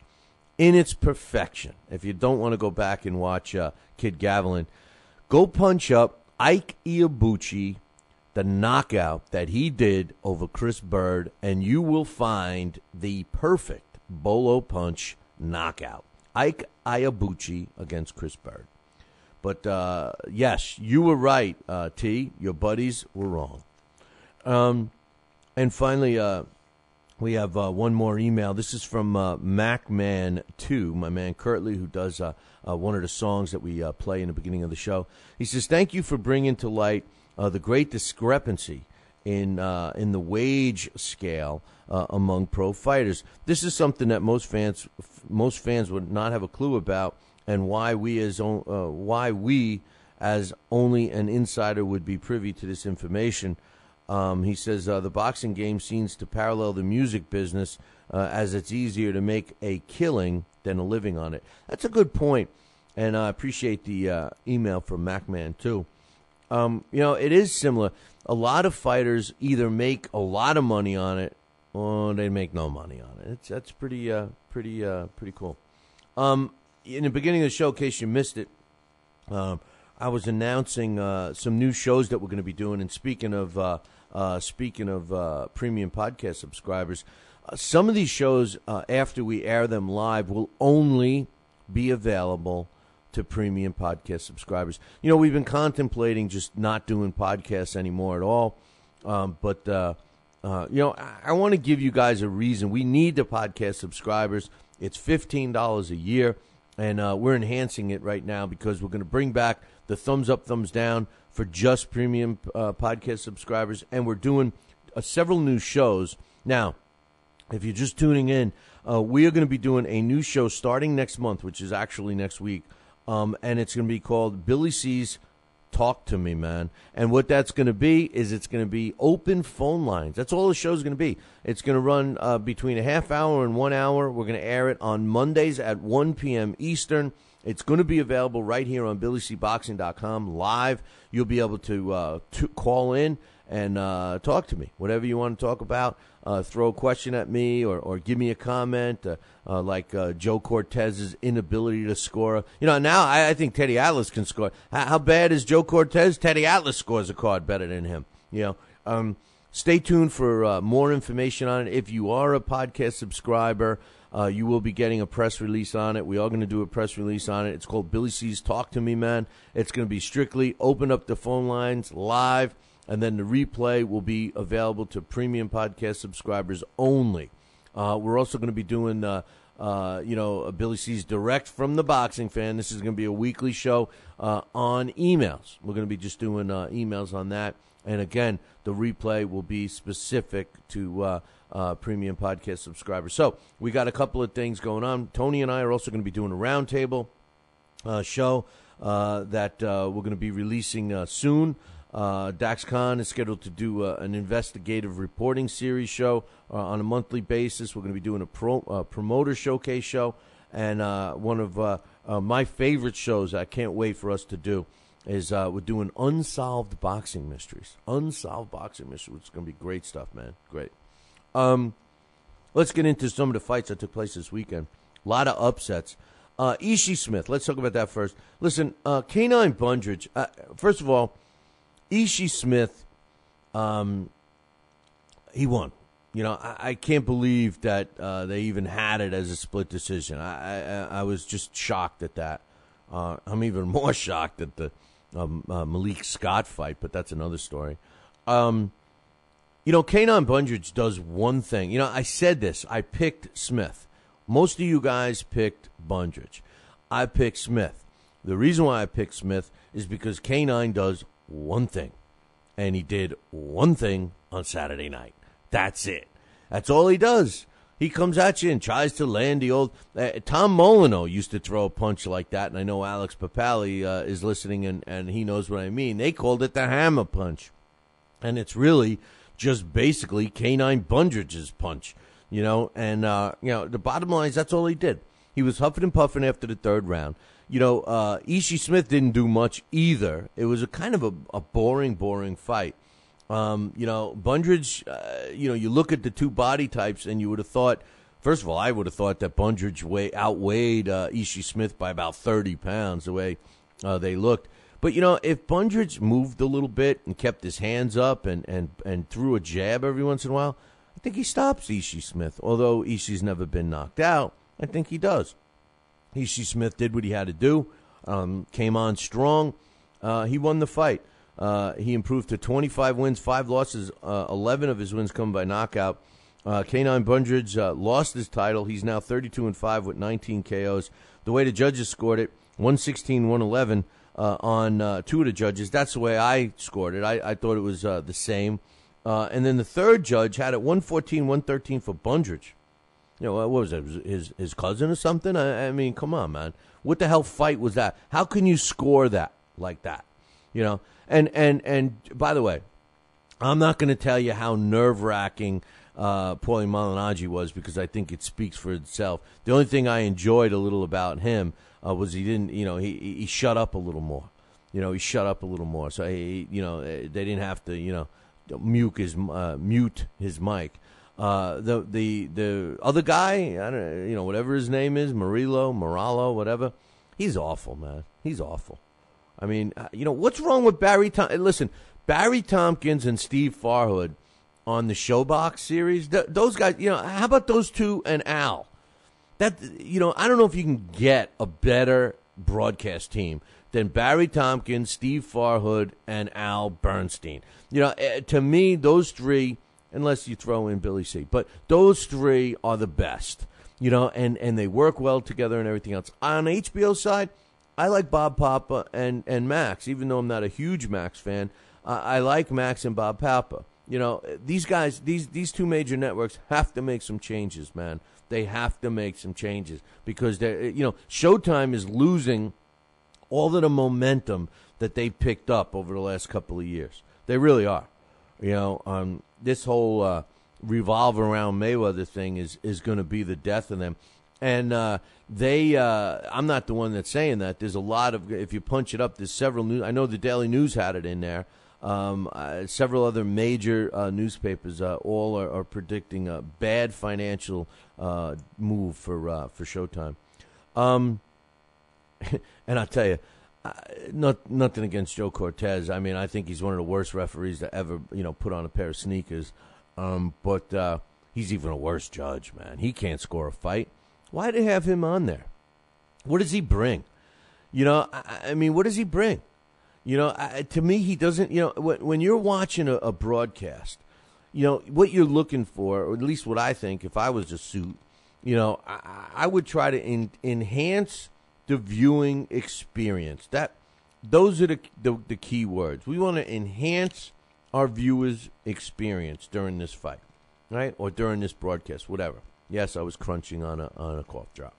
in its perfection, if you don't want to go back and watch Kid Gavilan, go punch up Ike Iwabuchi, the knockout that he did over Chris Bird, and you will find the perfect bolo punch knockout. Ike Iwabuchi against Chris Bird. But, yes, you were right, T. Your buddies were wrong. And finally, we have one more email. This is from MacMan2, my man Kurtley, who does one of the songs that we play in the beginning of the show. He says, thank you for bringing to light the great discrepancy in the wage scale among pro fighters. This is something that most fans would not have a clue about, and why we as only an insider would be privy to this information. He says the boxing game seems to parallel the music business as it's easier to make a killing than a living on it. That's a good point, and I appreciate the email from MacMan too. It is similar. A lot of fighters either make a lot of money on it or they make no money on it. That's pretty cool. In the beginning of the show, in case you missed it, I was announcing some new shows that we're going to be doing. And speaking of premium podcast subscribers, some of these shows, after we air them live, will only be available to premium podcast subscribers. We've been contemplating just not doing podcasts anymore at all. But I want to give you guys a reason. We need the podcast subscribers. It's $15 a year, and we're enhancing it right now because we're going to bring back the thumbs up, thumbs down for just premium podcast subscribers, and we're doing several new shows. Now, if you're just tuning in, we are going to be doing a new show starting next month, which is actually next week, and it's going to be called Billy C's Talk to Me, Man. And what that's going to be is it's going to be open phone lines. That's all the show's going to be. It's going to run between a half hour and 1 hour. We're going to air it on Mondays at 1 p.m. Eastern. It's going to be available right here on BillyCBoxing.com live. You'll be able to call in and talk to me. Whatever you want to talk about, throw a question at me or give me a comment, like Joe Cortez's inability to score. Now I think Teddy Atlas can score. How bad is Joe Cortez? Teddy Atlas scores a card better than him. Stay tuned for more information on it. If you are a podcast subscriber, you will be getting a press release on it. We are going to do a press release on it. It's called Billy C's Talk to Me, Man. It's going to be strictly open up the phone lines live, and then the replay will be available to premium podcast subscribers only. We're also going to be doing, Billy C's Direct from the Boxing Fan. This is going to be a weekly show on emails. We're going to be just doing emails on that. And again, the replay will be specific to premium podcast subscribers. So we got a couple of things going on. Tony and I are also going to be doing a roundtable show that we're going to be releasing soon. Dax Khan is scheduled to do an investigative reporting series show on a monthly basis. We're going to be doing a promoter showcase show. And one of my favorite shows I can't wait for us to do is we're doing Unsolved Boxing Mysteries. Unsolved Boxing Mysteries. It's going to be great stuff, man. Great. Let's get into some of the fights that took place this weekend. A lot of upsets. Ishii Smith. Let's talk about that first. Listen, K9 Bundridge. First of all, Ishii Smith, he won. You know, I can't believe that they even had it as a split decision. I was just shocked at that. I'm even more shocked at the Malik Scott fight, but that's another story. You know, K9 Bundridge does one thing. You know, I said this. I picked Smith. Most of you guys picked Bundridge. I picked Smith. The reason why I picked Smith is because K9 does one thing. And he did one thing on Saturday night. That's it. That's all he does. He comes at you and tries to land the old... Tom Molyneux used to throw a punch like that, and I know Alex Papali is listening, and he knows what I mean. They called it the hammer punch. And it's really just basically K9 Bundridge's punch, you know. And, you know, the bottom line is that's all he did. He was huffing and puffing after the third round. You know, Ishii Smith didn't do much either. It was a kind of a boring fight. You know, Bundridge, you know, you look at the two body types and you would have thought, first of all, I would have thought that Bundridge outweighed Ishii Smith by about 30 pounds the way they looked. But, you know, if Bundridge moved a little bit and kept his hands up and threw a jab every once in a while, I think he stops Ishii Smith. Although Ishii's never been knocked out, I think he does. Ishii Smith did what he had to do, came on strong. He won the fight. He improved to 25 wins, 5 losses, 11 of his wins come by knockout. K9 Bundridge lost his title. He's now 32-5 with 19 KOs. The way the judges scored it, 116-111 on two of the judges. That's the way I scored it. I thought it was the same. And then the third judge had it 114-113 for Bundridge. You know, what was it? His cousin or something? I mean, come on, man. What the hell fight was that? How can you score that like that? You know? And by the way, I'm not going to tell you how nerve-wracking Paulie Malignaggi was because I think it speaks for itself. The only thing I enjoyed a little about him was he didn't, you know, he shut up a little more. You know, he shut up a little more. So, you know, they didn't have to, you know, mute his mic. The other guy, I don't, you know, whatever his name is, Morallo, whatever, he's awful, man. He's awful. I mean, you know, what's wrong with Barry Tompkins? Listen, Barry Tompkins and Steve Farhood on the Showbox series, those guys, you know, how about those two and Al? That, you know, I don't know if you can get a better broadcast team than Barry Tompkins, Steve Farhood, and Al Bernstein. You know, to me, those three, unless you throw in Billy C, but those three are the best, you know, and they work well together and everything else. On HBO side, I like Bob Papa and Max, even though I'm not a huge Max fan. I like Max and Bob Papa. You know, these guys, these two major networks have to make some changes, man. They have to make some changes because they, you know, Showtime is losing all of the momentum that they picked up over the last couple of years. They really are. You know, this whole revolve around Mayweather thing is going to be the death of them. And I'm not the one that's saying that. There's a lot of, if you punch it up, there's several news. I know the Daily News had it in there. Several other major newspapers all are predicting a bad financial move for Showtime. And I'll tell you, nothing against Joe Cortez. I mean, I think he's one of the worst referees to ever, you know, put on a pair of sneakers. But he's even a worse judge, man. He can't score a fight. Why do they have him on there? What does he bring? You know, I mean, what does he bring? You know, to me, he doesn't, you know, when you're watching a broadcast, you know, what you're looking for, or at least what I think, if I was a suit, you know, I would try to enhance the viewing experience. Those are the key words. We want to enhance our viewers' experience during this fight, right? Or during this broadcast, whatever. Yes, I was crunching on a cough drop.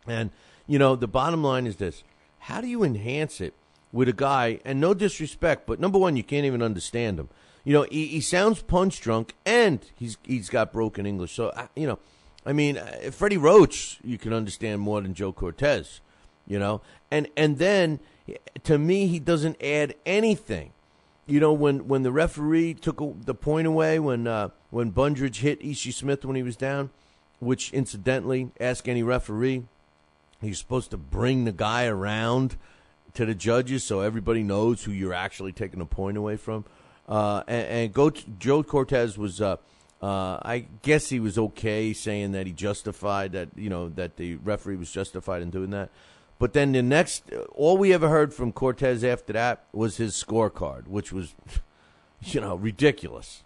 And, you know, the bottom line is this. How do you enhance it with a guy, and no disrespect, but number one, you can't even understand him. You know, he sounds punch drunk, and he's got broken English. So, you know, I mean, Freddie Roach, you can understand more than Joe Cortez, And then, to me, he doesn't add anything. When the referee took the point away, when Bundridge hit Ishii Smith when he was down, which, incidentally, ask any referee, he's supposed to bring the guy around to the judges so everybody knows who you're actually taking a point away from. Joe Cortez was, I guess he was okay saying that he justified that, that the referee was justified in doing that. But then all we ever heard from Cortez after that was his scorecard, which was, ridiculous.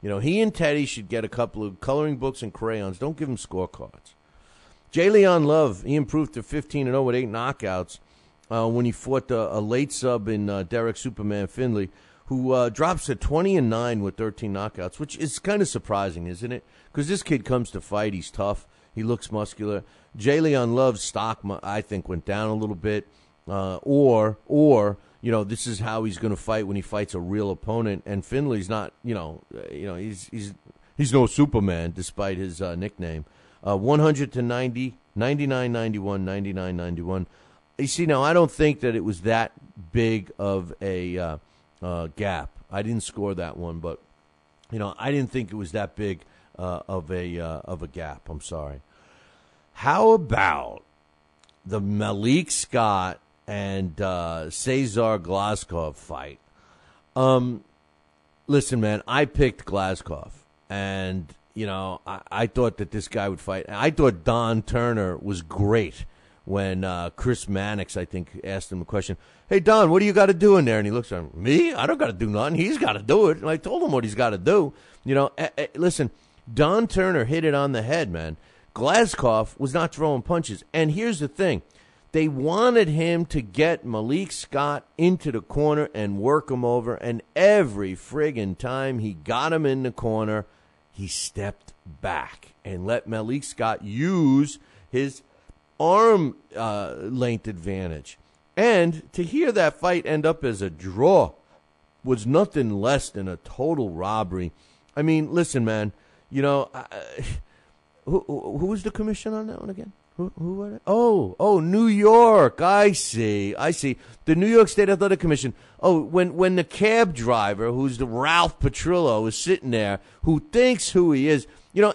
He and Teddy should get a couple of coloring books and crayons. Don't give him scorecards. J. Leon Love, he improved to 15-0 with 8 knockouts when he fought a late sub in Derek Superman Finley, who drops to 20-9 with 13 knockouts, which is kind of surprising, isn't it? Because this kid comes to fight. He's tough. He looks muscular. J. Leon Love's stock, I think, went down a little bit. Or this is how he's going to fight when he fights a real opponent. And Finley's not, he's no Superman, despite his nickname. 100-90, 99-91, 99-91. You see, now I don't think that it was that big of a gap. I didn't score that one, but I didn't think it was that big of a gap. I'm sorry. How about the Malik Scott and Cesar Glazkov fight? Listen, man, I picked Glazkov, and I thought that this guy would fight. I thought Don Turner was great when Chris Mannix, I think, asked him a question. Hey, Don, what do you got to do in there? And he looks at him, me? I don't got to do nothing. He's got to do it. And I told him what he's got to do. Listen, Don Turner hit it on the head, man. Glazkov was not throwing punches. And here's the thing. They wanted him to get Malik Scott into the corner and work him over. And every friggin' time he got him in the corner, he stepped back and let Malik Scott use his arm length advantage. And to hear that fight end up as a draw was nothing less than a total robbery. I mean, listen, man, who was the commission on that one again? Who was it? Oh, New York. I see. The New York State Athletic Commission. Oh, when the cab driver, who's the Ralph Petrillo, is sitting there, who thinks who he is,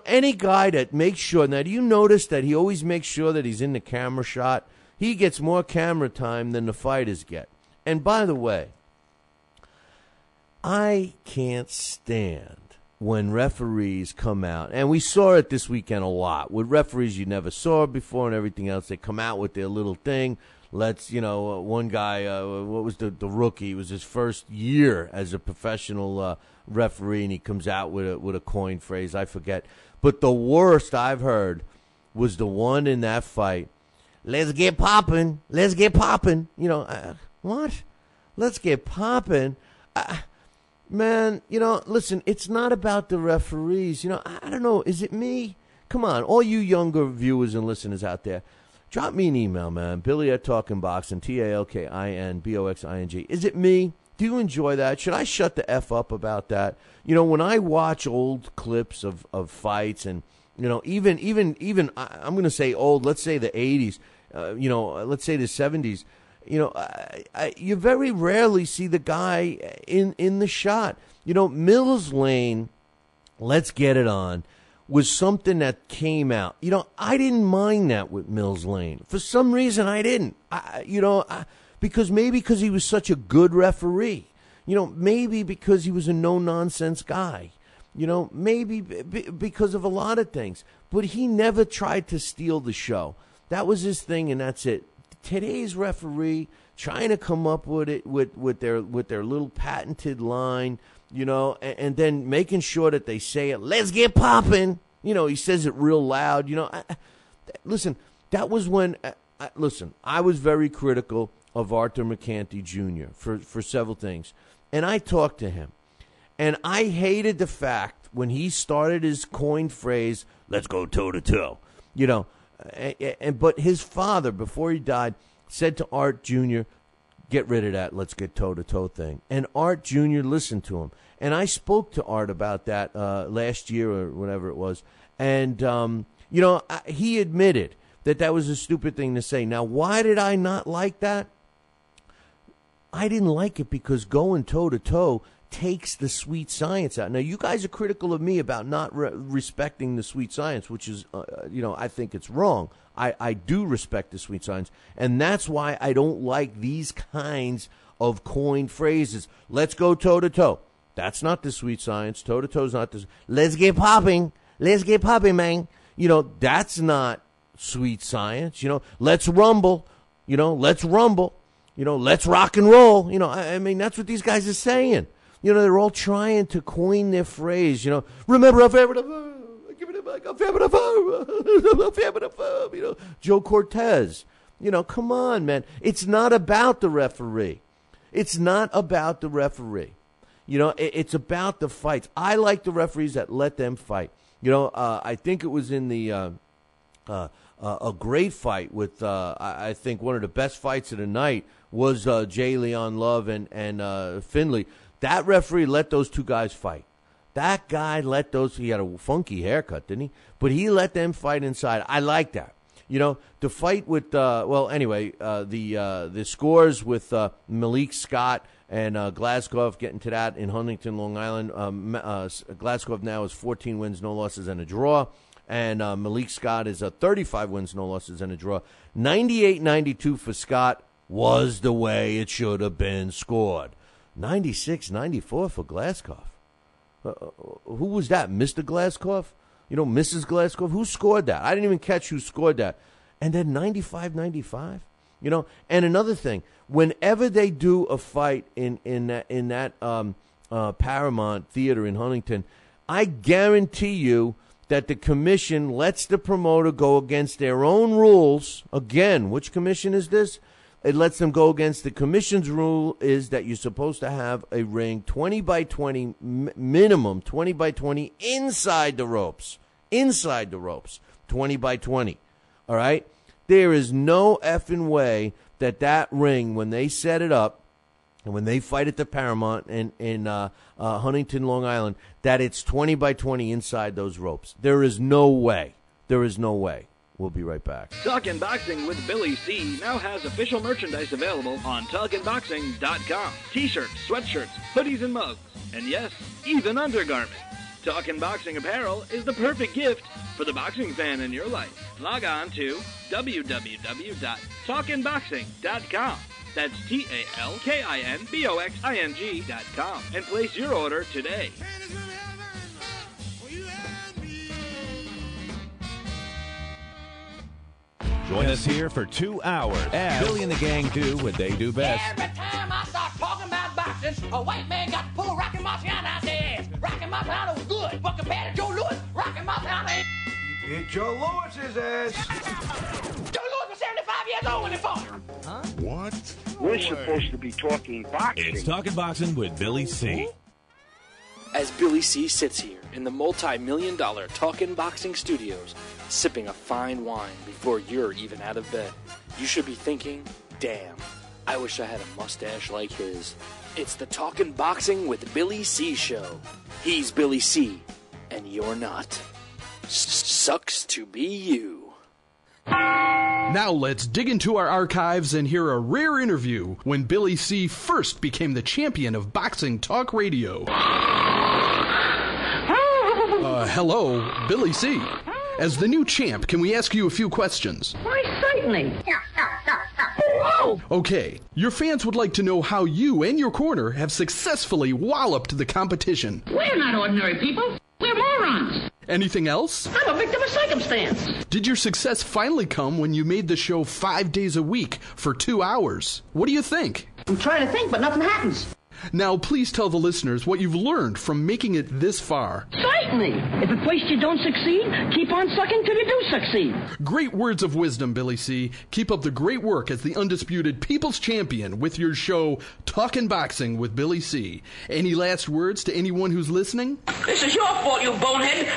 any guy that makes sure, now do you notice that he always makes sure that he's in the camera shot? He gets more camera time than the fighters get. And by the way, I can't stand when referees come out, and we saw it this weekend a lot, with referees you never saw before and everything else. They come out with their little thing. One guy, what was the rookie? It was his first year as a professional referee, and he comes out with a coin phrase. I forget. But the worst I've heard was the one in that fight. Let's get popping. Let's get popping. What? Let's get popping. Man, listen, it's not about the referees. I don't know. Is it me? Come on, all you younger viewers and listeners out there, drop me an email, man. Billy at TalkinBoxing, TalkinBoxing. Is it me? Do you enjoy that? Should I shut the F up about that? When I watch old clips of fights and, even I'm going to say old, let's say the 80s, let's say the 70s, you very rarely see the guy in the shot. Mills Lane, let's get it on, was something that came out. I didn't mind that with Mills Lane. For some reason, I didn't. Because he was such a good referee. Maybe because he was a no-nonsense guy. Maybe because of a lot of things. But he never tried to steal the show. That was his thing, and that's it. Today's referee trying to come up with it with their little patented line, and then making sure that they say it. Let's get popping. He says it real loud. Listen, that was when. I was very critical of Arthur McCanty Jr. for several things, and I talked to him, and I hated the fact when he started his coined phrase, "Let's go toe to toe," But his father, before he died, said to Art Jr., get rid of that, let's get toe-to-toe thing. And Art Jr. listened to him. And I spoke to Art about that last year or whatever it was. And, he admitted that was a stupid thing to say. Now, why did I not like that? I didn't like it because going toe-to-toe takes the sweet science out. Now, you guys are critical of me about not respecting the sweet science, which is, I think it's wrong. I do respect the sweet science, and that's why I don't like these kinds of coined phrases. Let's go toe-to-toe. That's not the sweet science. Toe-to-toe is not the... Let's get popping. Let's get popping, man. That's not sweet science. Let's rumble. Let's rumble. Let's rock and roll. I mean, that's what these guys are saying. They're all trying to coin their phrase. Remember our favorite, give it back, our favorite, Joe Cortez. Come on, man. It's not about the referee. It's not about the referee. It's about the fights. I like the referees that let them fight. I think it was in the a great fight with I think one of the best fights of the night was Jay Leon Love and Finley. That referee let those two guys fight. That guy let those. He had a funky haircut, didn't he? But he let them fight inside. I like that. The fight with the scores with Malik Scott and Glasgow, getting to that in Huntington, Long Island. Glasgow now is 14 wins, no losses, and a draw. And Malik Scott is 35 wins, no losses, and a draw. 98-92 for Scott was the way it should have been scored. 96-94 for Glasgow. Who was that? Mr. Glasgow? Mrs. Glasgow? Who scored that? I didn't even catch who scored that. And then 95-95. And another thing, whenever they do a fight in that Paramount Theater in Huntington, I guarantee you that the commission lets the promoter go against their own rules. Again, which commission is this? It lets them go against the commission's rule is that you're supposed to have a ring 20 by 20, minimum 20 by 20 inside the ropes. Inside the ropes. 20 by 20. All right? There is no effing way that ring, when they set it up, and when they fight at the Paramount in Huntington, Long Island, that it's 20 by 20 inside those ropes. There is no way. There is no way. We'll be right back. Talkin' Boxing with Billy C. now has official merchandise available on TalkinBoxing.com. T-shirts, sweatshirts, hoodies, and mugs. And yes, even undergarments. Talkin' Boxing apparel is the perfect gift for the boxing fan in your life. Log on to www.talkinboxing.com. That's TalkinBoxing.com and place your order today. Join us here for 2 hours as Billy and the gang do what they do best. Every time I start talking about boxing, a white man got to pull Rocky Marciano out their ass. Rocky Marciano was good, but compared to Joe Louis, Rocky Marciano ain't... Hit Joe Louis's ass. Joe Louis was 75 years old when he fought. Huh? What? We're supposed to be talking boxing. It's Talking Boxing with Billy C. As Billy C. sits here in the multi-million-dollar Talkin' Boxing studios, sipping a fine wine before you're even out of bed, you should be thinking, damn, I wish I had a mustache like his. It's the Talkin' Boxing with Billy C. show. He's Billy C., and you're not. Sucks to be you. Now let's dig into our archives and hear a rare interview when Billy C. first became the champion of boxing talk radio. Hello, Billy C. As the new champ, can we ask you a few questions? Why, certainly. Okay, your fans would like to know how you and your corner have successfully walloped the competition. We're not ordinary people. We're morons. Anything else? I'm a victim of circumstance. Did your success finally come when you made the show 5 days a week for 2 hours? What do you think? I'm trying to think, but nothing happens. Now, please tell the listeners what you've learned from making it this far. Certainly. If at first you don't succeed, keep on sucking till you do succeed. Great words of wisdom, Billy C. Keep up the great work as the undisputed People's Champion with your show, Talkin' Boxing with Billy C. Any last words to anyone who's listening? This is your fault, you bonehead.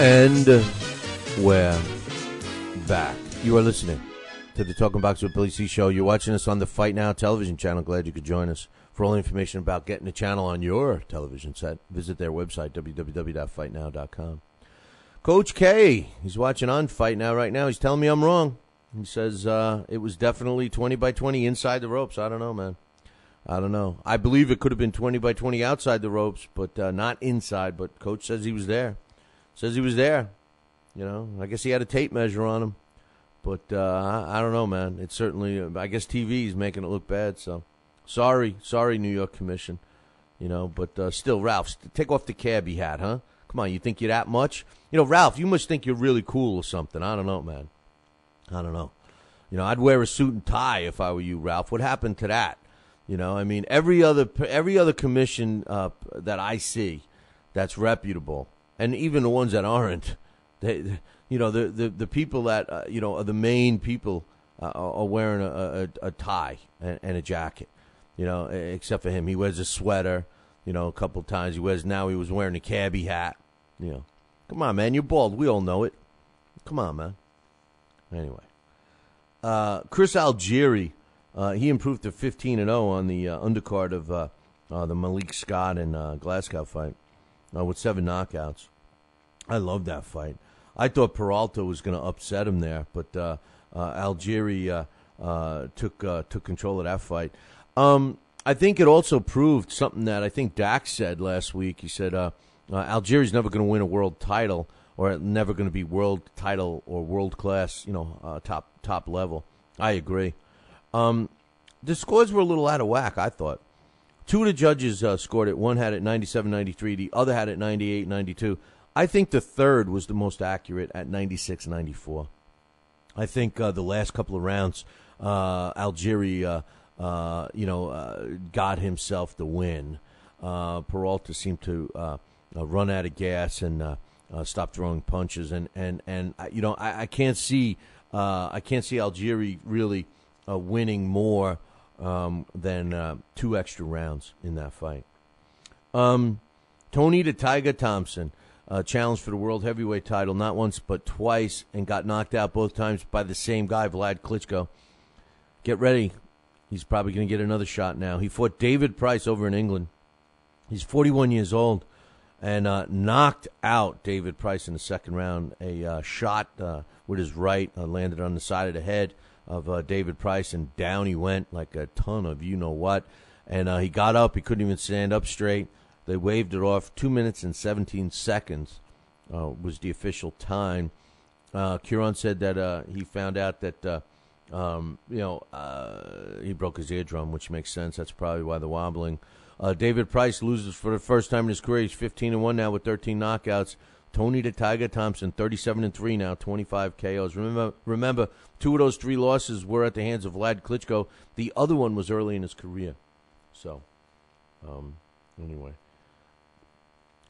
And we're back. You are listening to the Talking Boxing with Billy C show. You're watching us on the Fight Now television channel. Glad you could join us. For all information about getting the channel on your television set, visit their website, www.fightnow.com. Coach K, he's watching on Fight Now right now. He's telling me I'm wrong. He says it was definitely 20 by 20 inside the ropes. I don't know, man. I don't know. I believe it could have been 20 by 20 outside the ropes, but not inside. But Coach says he was there. Says he was there. You know, I guess he had a tape measure on him. But I don't know, man. It's certainly, I guess TV is making it look bad. So sorry, New York Commission. You know, but still, Ralph, take off the cabbie hat, huh? Come on, you think you're that much? You know, Ralph, you must think you're really cool or something. I don't know, man. I don't know. You know, I'd wear a suit and tie if I were you, Ralph. What happened to that? You know, I mean, every other commission that I see that's reputable, and even the ones that aren't, they, you know, the people that you know are the main people are wearing a tie and a jacket. You know, except for him, he wears a sweater. You know, a couple times he was wearing a cabbie hat. You know, come on, man, you're bald. We all know it. Come on, man. Anyway, Chris Algieri, he improved to 15-0 on the undercard of the Malik Scott and Glasgow fight with 7 knockouts. I love that fight. I thought Peralta was going to upset him there, but Algieri took control of that fight. I think it also proved something that I think Dax said last week. He said Algieri's never going to win a world title, or never going to be world title or world class, you know, top level. I agree. The scores were a little out of whack, I thought. 2 of the judges scored it. One had it 97-93. The other had it 98-92. I think the third was the most accurate at 96-94. I think the last couple of rounds, Algieri, got himself the win. Peralta seemed to run out of gas and stop throwing punches, and you know, I can't see Algieri really winning more than 2 extra rounds in that fight. Tony the Tiger Thompson challenged for the world heavyweight title not once but twice and got knocked out both times by the same guy, Vlad Klitschko. Get ready. He's probably going to get another shot now. He fought David Price over in England. He's 41 years old and knocked out David Price in the second round. A shot with his right landed on the side of the head of David Price, and down he went like a ton of you-know-what. And he got up. He couldn't even stand up straight. They waved it off. 2 minutes and 17 seconds was the official time. Kieran said that he found out that he broke his eardrum, which makes sense. That's probably why the wobbling. David Price loses for the first time in his career. He's 15-1 now with 13 knockouts. Tony the Tiger Thompson, 37-3 now, 25 KOs. Remember, 2 of those 3 losses were at the hands of Vlad Klitschko. The other one was early in his career. So, anyway.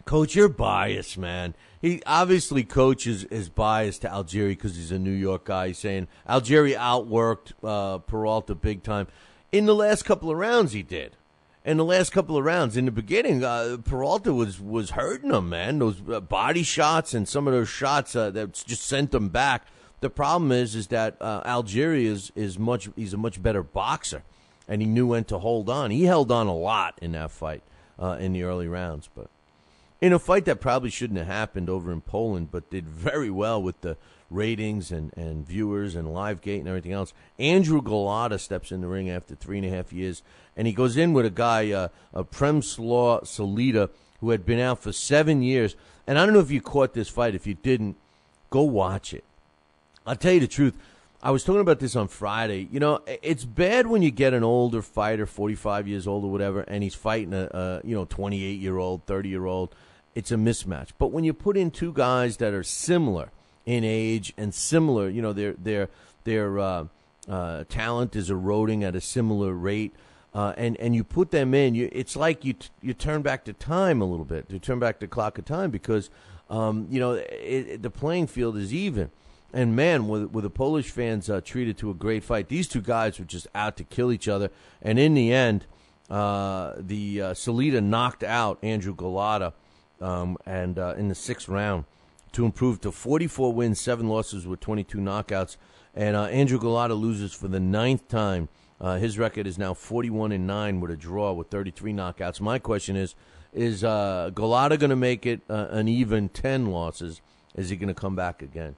Coach, you're biased, man. He obviously, Coach is biased to Algieri because he's a New York guy. He's saying Algieri outworked Peralta big time. In the last couple of rounds, he did. In the last couple of rounds, in the beginning, Peralta was hurting him, man. Those body shots and some of those shots that just sent him back. The problem is that Algieri he's a much better boxer, and he knew when to hold on. He held on a lot in that fight in the early rounds, but in a fight that probably shouldn't have happened over in Poland, but did very well with the ratings and viewers and LiveGate and everything else. Andrew Golota steps in the ring after 3.5 years, and he goes in with a guy, Premslaw Salita, who had been out for 7 years. And I don't know if you caught this fight. If you didn't, go watch it. I'll tell you the truth. I was talking about this on Friday. You know, it's bad when you get an older fighter, 45 years old or whatever, and he's fighting a 28-year-old, 30-year-old. It's a mismatch. But when you put in 2 guys that are similar in age and similar, you know, their talent is eroding at a similar rate, and you put them in, it's like you turn back the time a little bit. You turn back the clock of time because, the playing field is even. And, man, were the Polish fans treated to a great fight. These 2 guys were just out to kill each other. And in the end, Salita knocked out Andrew Golota and in the 6th round to improve to 44 wins, 7 losses with 22 knockouts. And Andrew Golota loses for the 9th time. His record is now 41-9 with a draw with 33 knockouts. My question is Golota going to make it an even 10 losses? Is he going to come back again?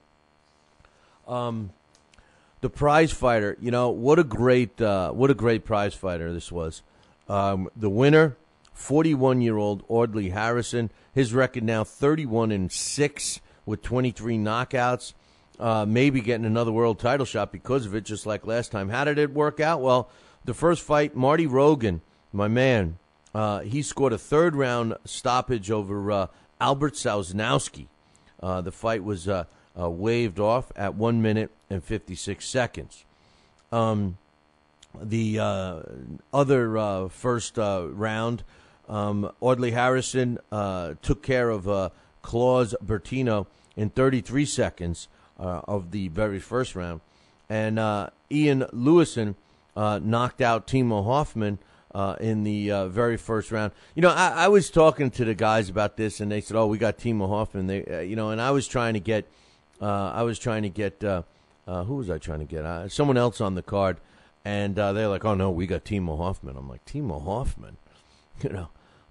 The prize fighter, what a great prize fighter this was. The winner, 41-year-old Audley Harrison. His record now 31-6 with 23 knockouts. Maybe getting another world title shot because of it, just like last time. How did it work out? Well, the first fight, Marty Rogan, my man, he scored a third-round stoppage over Albert Sosnowski. The fight was waved off at 1 minute and 56 seconds. The other first round, Audley Harrison took care of Claus Bertino in 33 seconds of the very first round. And Ian Lewison knocked out Timo Hoffman in the very first round. I was talking to the guys about this, and they said, "Oh, we got Timo Hoffman." They, and I was trying to get, who was I trying to get? Someone else on the card, and they're like, "Oh no, we got Timo Hoffman." I'm like, "Timo Hoffman?"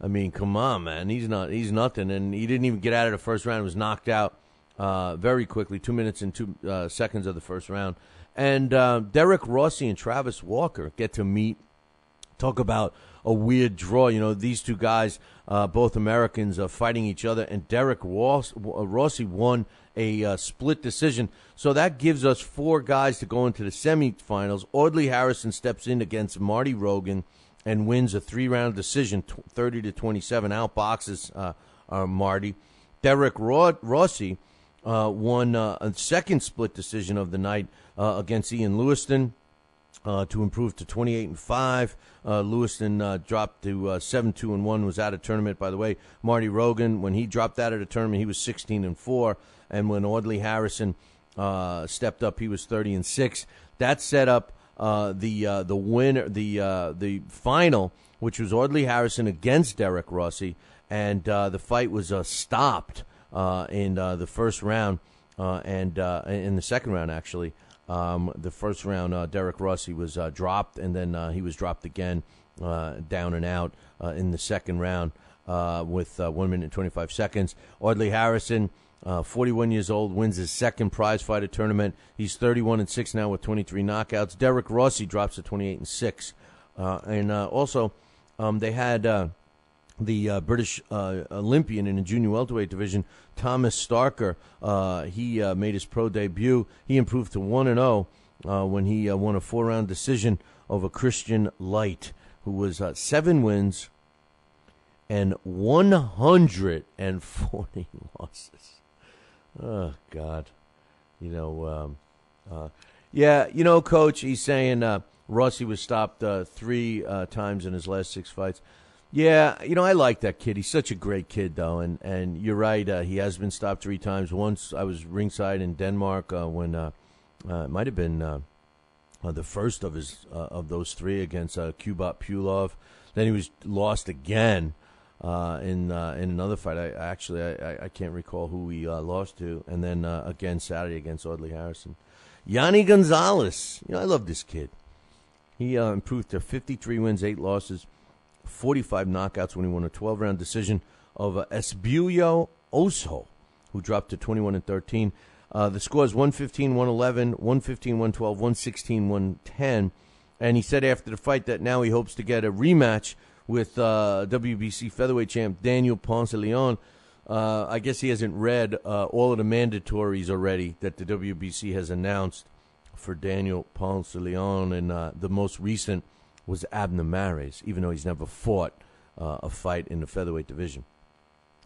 I mean, come on, man. He's nothing, and he didn't even get out of the first round. He was knocked out very quickly, 2 minutes and 2 seconds of the first round. And Derek Rossi and Travis Walker get to meet. Talk about a weird draw. These two guys, both Americans, fighting each other, and Derek Rossi won a split decision. So that gives us 4 guys to go into the semifinals. Audley Harrison steps in against Marty Rogan and wins a 3-round decision, 30-27, outboxes Marty. Derek Rossi won a second split decision of the night against Ian Lewiston to improve to 28-5. Lewiston dropped to 7-2-1, was out of tournament. By the way, Marty Rogan, when he dropped out of the tournament, he was 16-4, and when Audley Harrison stepped up, he was 30-6. That set up the winner, the final, which was Audley Harrison against Derek Rossi, and the fight was stopped in the first round, and in the second round, actually. The first round, Derek Rossi was dropped, and then he was dropped again, down and out in the second round with 1 minute and 25 seconds. Audley Harrison, 41 years old, wins his second prize fighter tournament. He's 31-6 now with 23 knockouts. Derek Rossi drops to 28-6. And also, they had the British Olympian in the junior welterweight division, Thomas Starker. He made his pro debut. He improved to 1-0 when he won a 4-round decision over Christian Light, who was 7 wins and 140 losses. Oh, God. Coach, he's saying Rossi was stopped 3 times in his last 6 fights. Yeah, I like that kid. He's such a great kid, though, and you're right. He has been stopped 3 times. Once I was ringside in Denmark when it might have been the first of his of those 3 against Kubot Pulov. Then he was lost again in another fight. I can't recall who he lost to, and then again Saturday against Audley Harrison. Yanni Gonzalez. I love this kid. He improved to 53 wins, 8 losses. 45 knockouts when he won a 12-round decision over Esbulio Oso, who dropped to 21-13. The score is 115-111, 115-112, 116-110. And he said after the fight that now he hopes to get a rematch with WBC featherweight champ Daniel Ponce Leon. I guess he hasn't read all of the mandatories already that the WBC has announced for Daniel Ponce Leon, and the most recent was Abner Mares, even though he's never fought a fight in the featherweight division.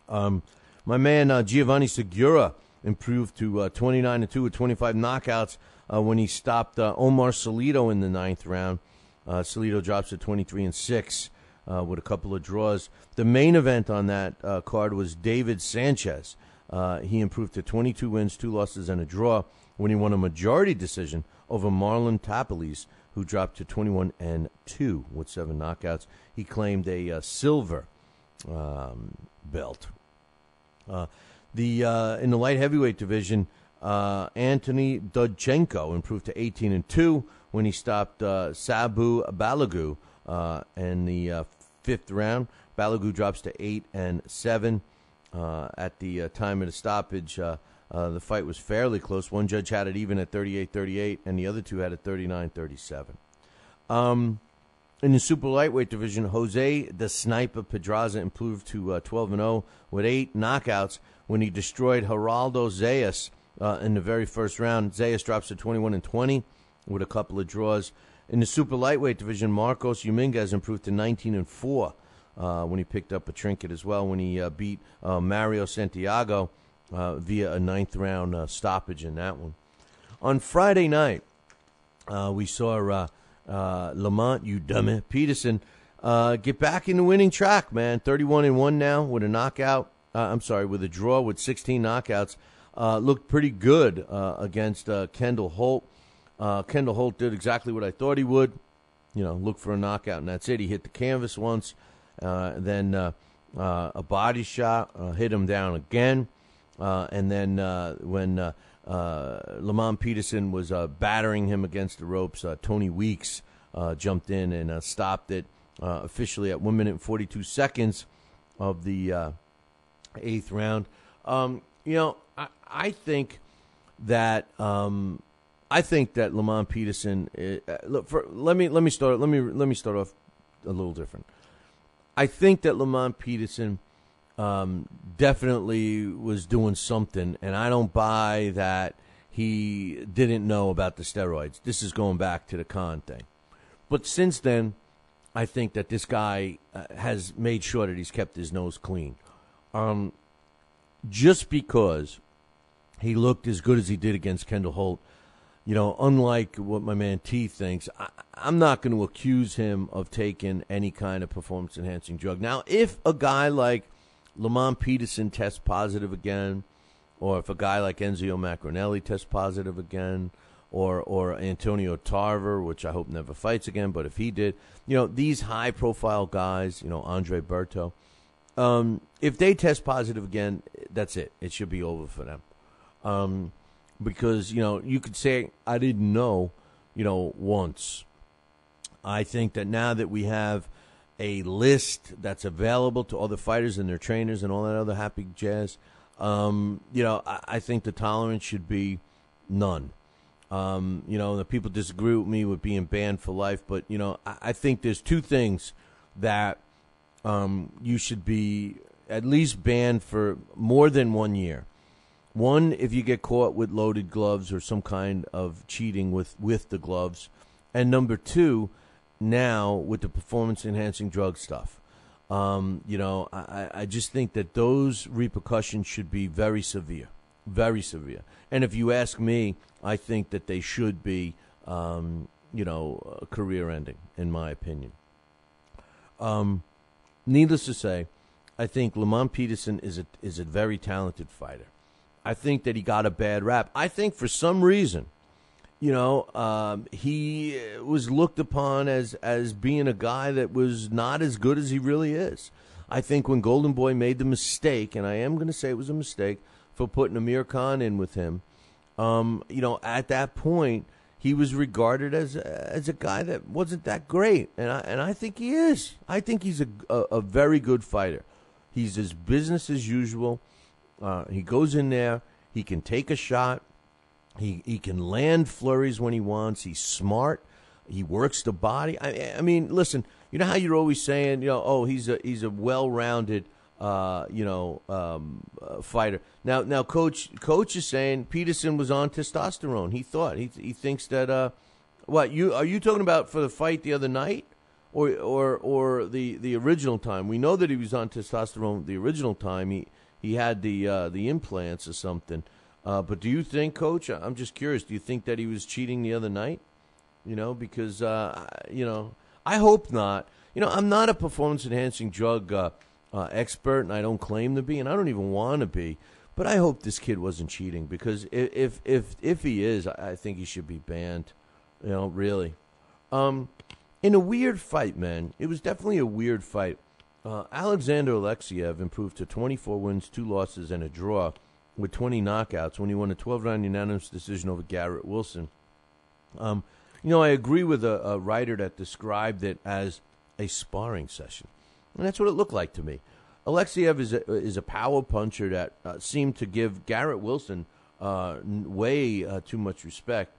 My man Giovanni Segura improved to 29-2 with 25 knockouts when he stopped Omar Salido in the 9th round. Salido drops to 23-6 with a couple of draws. The main event on that card was David Sanchez. He improved to 22 wins, 2 losses, and a draw when he won a majority decision over Marlon Tapiles, who dropped to 21-2 with 7 knockouts. He claimed a silver belt. In the light heavyweight division, Anthony Dudchenko improved to 18-2 when he stopped Sabu Balagu in the fifth round. Balagu drops to 8-7 at the time of the stoppage. The fight was fairly close. One judge had it even at 38-38, and the other two had it 39-37. In the super lightweight division, Jose the Sniper Pedraza improved to 12-0 with 8 knockouts when he destroyed Geraldo Zayas in the very first round. Zayas drops to 21-20 with a couple of draws. In the super lightweight division, Marcos Dominguez improved to 19-4 when he picked up a trinket as well when he beat Mario Santiago via a ninth-round stoppage in that one. On Friday night, we saw Lamont Udemy Peterson get back in the winning track, man. 31-1 now with a knockout. With a draw with 16 knockouts. Looked pretty good against Kendall Holt. Kendall Holt did exactly what I thought he would. Look for a knockout, and that's it. He hit the canvas once, then a body shot hit him down again. And then when Lamont Peterson was battering him against the ropes, Tony Weeks jumped in and stopped it officially at 1 minute and 42 seconds of the eighth round. I think that Lamont Peterson. Let me start off a little different. I think that Lamont Peterson definitely was doing something, and I don't buy that he didn't know about the steroids. This is going back to the Khan thing. But since then, I think that this guy has made sure that he's kept his nose clean. Just because he looked as good as he did against Kendall Holt, unlike what my man T thinks, I'm not going to accuse him of taking any kind of performance-enhancing drug. Now, if a guy like Lamont Peterson tests positive again, or if a guy like Enzio Macronelli tests positive again, or Antonio Tarver, which I hope never fights again, but if he did, these high-profile guys, Andre Berto, if they test positive again, that's it. It should be over for them. Because, you could say, I didn't know, once. I think that now that we have a list that's available to all the fighters and their trainers and all that other happy jazz, I think the tolerance should be none. The people disagree with me with being banned for life, but, I think there's two things that you should be at least banned for more than 1 year. One, if you get caught with loaded gloves or some kind of cheating with the gloves. And number two, now with the performance-enhancing drug stuff. I just think that those repercussions should be very severe, very severe. And if you ask me, I think that they should be, career-ending, in my opinion. Needless to say, I think Lamont Peterson is a very talented fighter. I think that he got a bad rap. I think for some reason, he was looked upon as being a guy that was not as good as he really is. I think when Golden Boy made the mistake, and I am going to say it was a mistake, for putting Amir Khan in with him, at that point, he was regarded as a guy that wasn't that great, and I think he is. I think he's a very good fighter. He's his business as usual. He goes in there. He can take a shot. He can land flurries when he wants. He's smart. He works the body. I mean, listen. You know how you're always saying, he's a well-rounded, fighter. Now, coach is saying Peterson was on testosterone. He thought he thinks that. What are you talking about for the fight the other night, or the original time? We know that he was on testosterone the original time. He had the implants or something. But do you think, Coach? I'm just curious. Do you think that he was cheating the other night? Because I hope not. I'm not a performance-enhancing drug expert, and I don't claim to be, and I don't even want to be. But I hope this kid wasn't cheating, because if he is, I think he should be banned. Really. In a weird fight, man. It was definitely a weird fight. Alexander Alexiev improved to 24 wins, 2 losses, and a draw with 20 knockouts when he won a 12-round unanimous decision over Garrett Wilson. I agree with a writer that described it as a sparring session, and that's what it looked like to me. Alexiev is a power puncher that seemed to give Garrett Wilson way too much respect.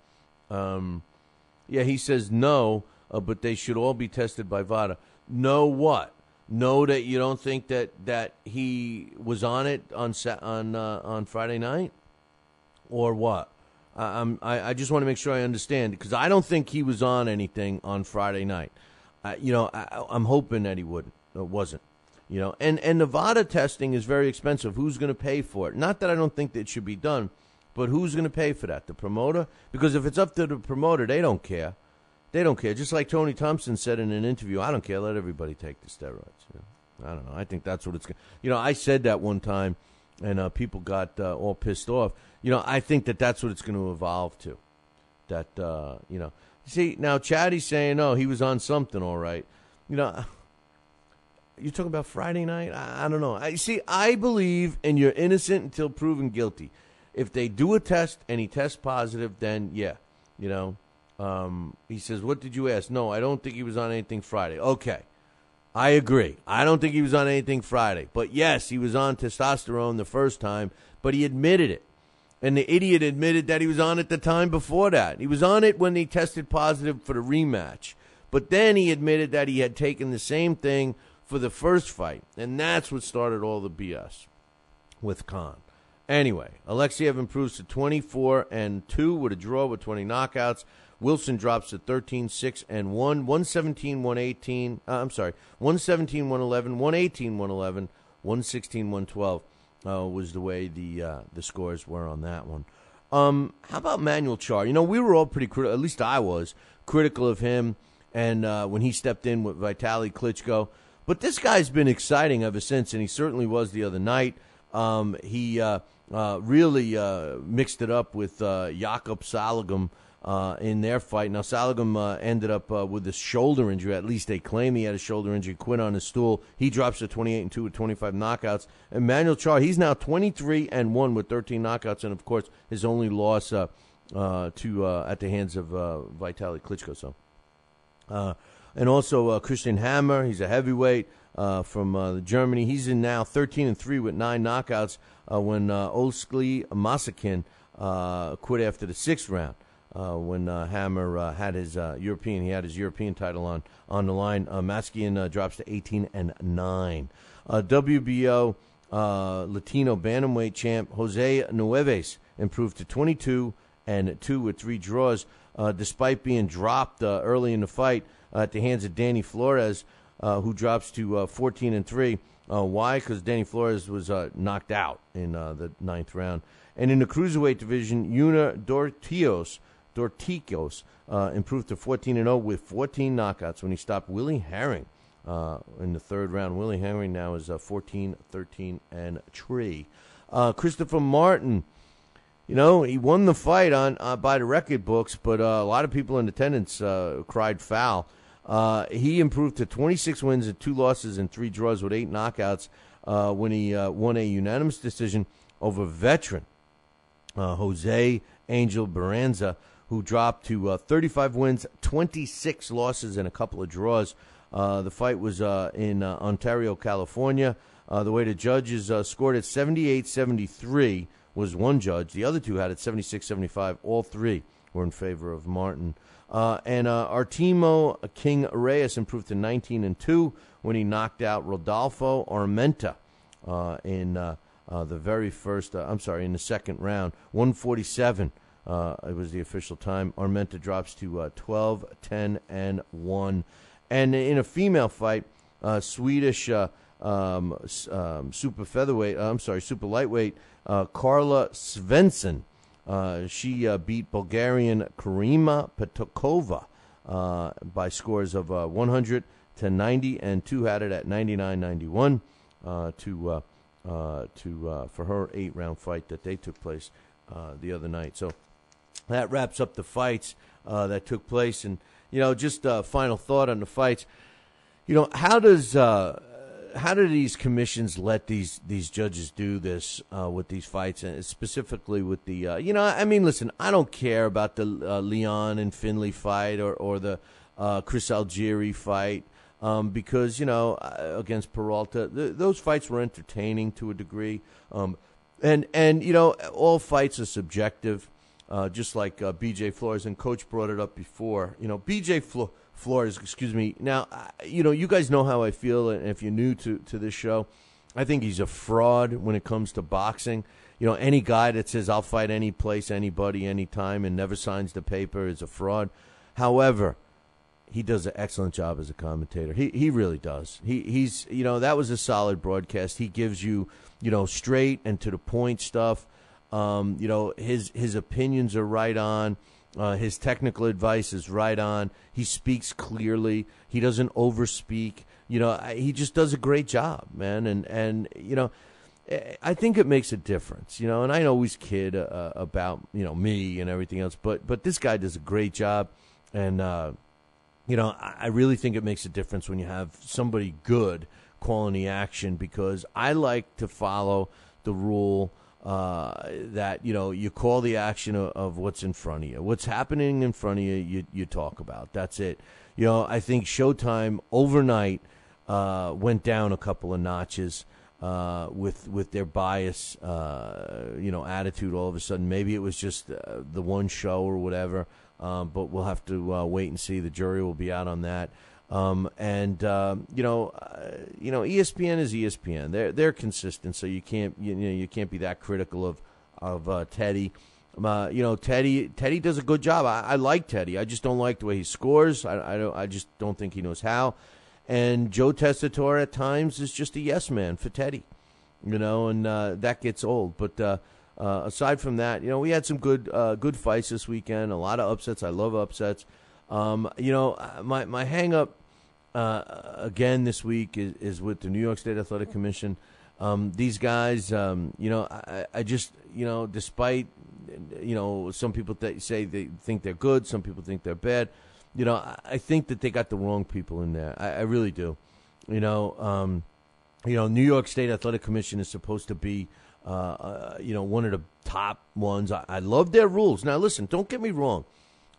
He says no, but they should all be tested by VADA. No what? No, that you don't think that he was on it on Friday night, or what? I just want to make sure I understand, because I don't think he was on anything on Friday night. I'm hoping that he wasn't. And Nevada testing is very expensive. Who's going to pay for it? Not that I don't think that it should be done, but who's going to pay for that? The promoter? Because if it's up to the promoter, they don't care. They don't care. Just like Tony Thompson said in an interview, I don't care. Let everybody take the steroids. I don't know. I think that's what it's going to. I said that one time, and people got all pissed off. I think that's what it's going to evolve to. See, now Chatty's saying, no, he was on something, all right. You're talking about Friday night? I don't know. I believe in you're innocent until proven guilty. If they do a test and he tests positive, then, yeah, he says, what did you ask? No, I don't think he was on anything Friday. Okay, I agree. I don't think he was on anything Friday. But, yes, he was on testosterone the first time, but he admitted it. And the idiot admitted that he was on it the time before that. He was on it when he tested positive for the rematch. But then he admitted that he had taken the same thing for the first fight. And that's what started all the BS with Khan. Anyway, Alexiev improves to 24-2 with a draw with 20 knockouts. Wilson drops to 13-6-1, 117-118. 117-111, 118-111, 116-112 was the way the scores were on that one. How about Manuel Char? We were all pretty critical, at least I was, critical of him and when he stepped in with Vitaly Klitschko. But this guy's been exciting ever since, and he certainly was the other night. He really mixed it up with Jakob Salagum in their fight. Now, Salagum ended up with a shoulder injury. At least they claim he had a shoulder injury, quit on his stool. He drops to 28-2 with 25 knockouts. And Manuel Char, he's now 23-1 with 13 knockouts, and, of course, his only loss at the hands of Vitaly Klitschko. So, and also Christian Hammer, he's a heavyweight from Germany. He's in now 13-3 with 9 knockouts when Oskli Masakin quit after the 6th round. When Hammer had his European title on the line. Maskian drops to 18-9. WBO Latino bantamweight champ Jose Nueves improved to 22-2 with 3 draws, despite being dropped early in the fight at the hands of Danny Flores, who drops to 14-3. Why? Because Danny Flores was knocked out in the 9th round. And in the cruiserweight division, Yuna Dorticos improved to 14-0 with 14 knockouts when he stopped Willie Herring in the 3rd round. Willie Herring now is 14-13-3. Christopher Martin, he won the fight by the record books, but a lot of people in attendance cried foul. He improved to 26 wins and 2 losses and 3 draws with 8 knockouts when he won a unanimous decision over veteran Jose Angel Baranza, who dropped to 35 wins, 26 losses, and a couple of draws. The fight was in Ontario, California. The way the judges scored it, 78-73 was one judge. The other two had it 76-75. All 3 were in favor of Martin. And Artemo King Reyes improved to 19-2 when he knocked out Rodolfo Armenta in the very first, in the 2nd round, 147. It was the official time. Armenta drops to 12-10-1. And in a female fight, Swedish super lightweight Carla Svensson. She beat Bulgarian Karima Petokova by scores of 100-90, and 2 had it at 99-91 for her 8-round fight that they took place the other night. So that wraps up the fights that took place. And, just a final thought on the fights. How does how do these commissions let these judges do this with these fights, and specifically with the listen, I don't care about the Leon and Finley fight or the Chris Algieri fight because against Peralta, those fights were entertaining to a degree, and all fights are subjective, just like BJ Flores, and Coach brought it up before. BJ Flores, excuse me. Now, you guys know how I feel, and if you're new to this show, I think he's a fraud when it comes to boxing. Any guy that says, I'll fight any place, anybody, anytime, and never signs the paper is a fraud. However, he does an excellent job as a commentator. He really does. He's that was a solid broadcast. He gives you, straight and to the point stuff. His opinions are right on. His technical advice is right on. He speaks clearly. He doesn't overspeak. He just does a great job, man. And I think it makes a difference. And I always kid about me and everything else, but this guy does a great job, and I really think it makes a difference when you have somebody good calling the action, because I like to follow the rule that you call the action of what's in front of you. What's happening in front of you, you talk about. That's it. I think Showtime overnight went down a couple of notches with their bias, attitude. All of a sudden, maybe it was just the one show or whatever. But we'll have to wait and see. The jury will be out on that. ESPN is ESPN. They're consistent, so you can't be that critical of Teddy. Teddy does a good job. I like Teddy. I just don't like the way he scores. I just don't think he knows how. And Joe Tessitore at times is just a yes man for Teddy, and that gets old. But aside from that, we had some good fights this weekend. A lot of upsets. I love upsets. My hang up again this week is with the New York State Athletic Commission. These guys, I just, despite, some people say they think they're good, some people think they're bad. I think that they got the wrong people in there. I really do. New York State Athletic Commission is supposed to be, one of the top ones. I love their rules. Now, listen, don't get me wrong.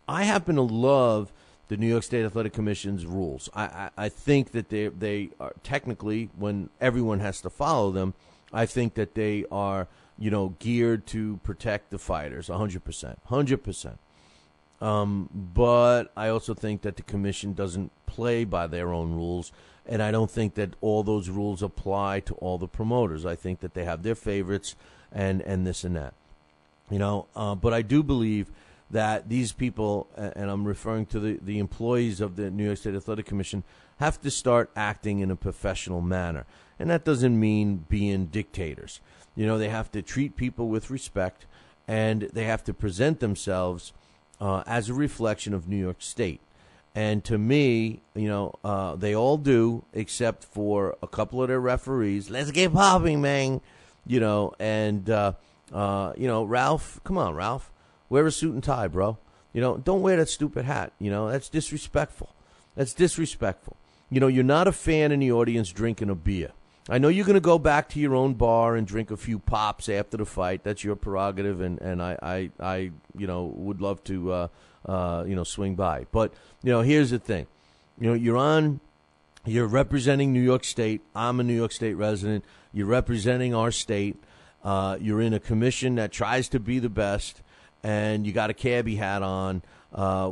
I happen to love the New York State Athletic Commission's rules. I think that they are technically, when everyone has to follow them, I think that they are, geared to protect the fighters 100%. 100%. But I also think that the commission doesn't play by their own rules, and I don't think that all those rules apply to all the promoters. I think that they have their favorites and this and that. But I do believe that these people, and I'm referring to the employees of the New York State Athletic Commission, have to start acting in a professional manner. And that doesn't mean being dictators. They have to treat people with respect, and they have to present themselves as a reflection of New York State. And to me, they all do, except for a couple of their referees. Let's get popping, man. Ralph, come on, Ralph. Wear a suit and tie, bro. Don't wear that stupid hat. That's disrespectful. That's disrespectful. You're not a fan in the audience drinking a beer. I know you're going to go back to your own bar and drink a few pops after the fight. That's your prerogative, and I would love to, swing by. But, here's the thing. You're representing New York State. I'm a New York State resident. You're representing our state. You're in a commission that tries to be the best, and you got a cabbie hat on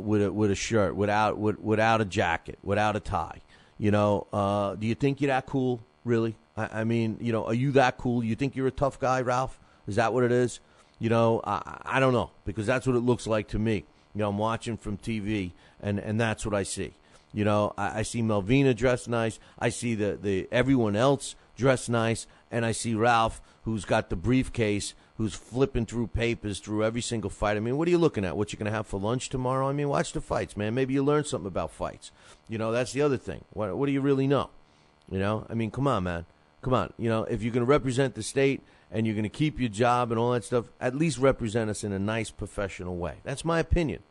with a shirt, without a jacket, without a tie. Do you think you're that cool, really? I mean, are you that cool? You think you're a tough guy, Ralph? Is that what it is? I don't know, because that's what it looks like to me. I'm watching from TV, and that's what I see. I see Melvina dressed nice. I see the everyone else dressed nice, and I see Ralph, who's got the briefcase, who's flipping through papers through every single fight. I mean, what are you looking at? What you going to have for lunch tomorrow? I mean, watch the fights, man. Maybe you learn something about fights. That's the other thing. What do you really know? I mean, come on, man. Come on. If you're going to represent the state and you're going to keep your job and all that stuff, at least represent us in a nice, professional way. That's my opinion.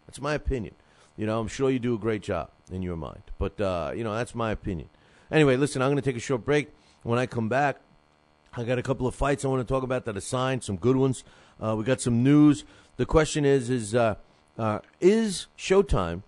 I'm sure you do a great job in your mind. But, that's my opinion. Anyway, listen, I'm going to take a short break. When I come back, I got a couple of fights I want to talk about that are signed, some good ones. We got some news. The question is Showtime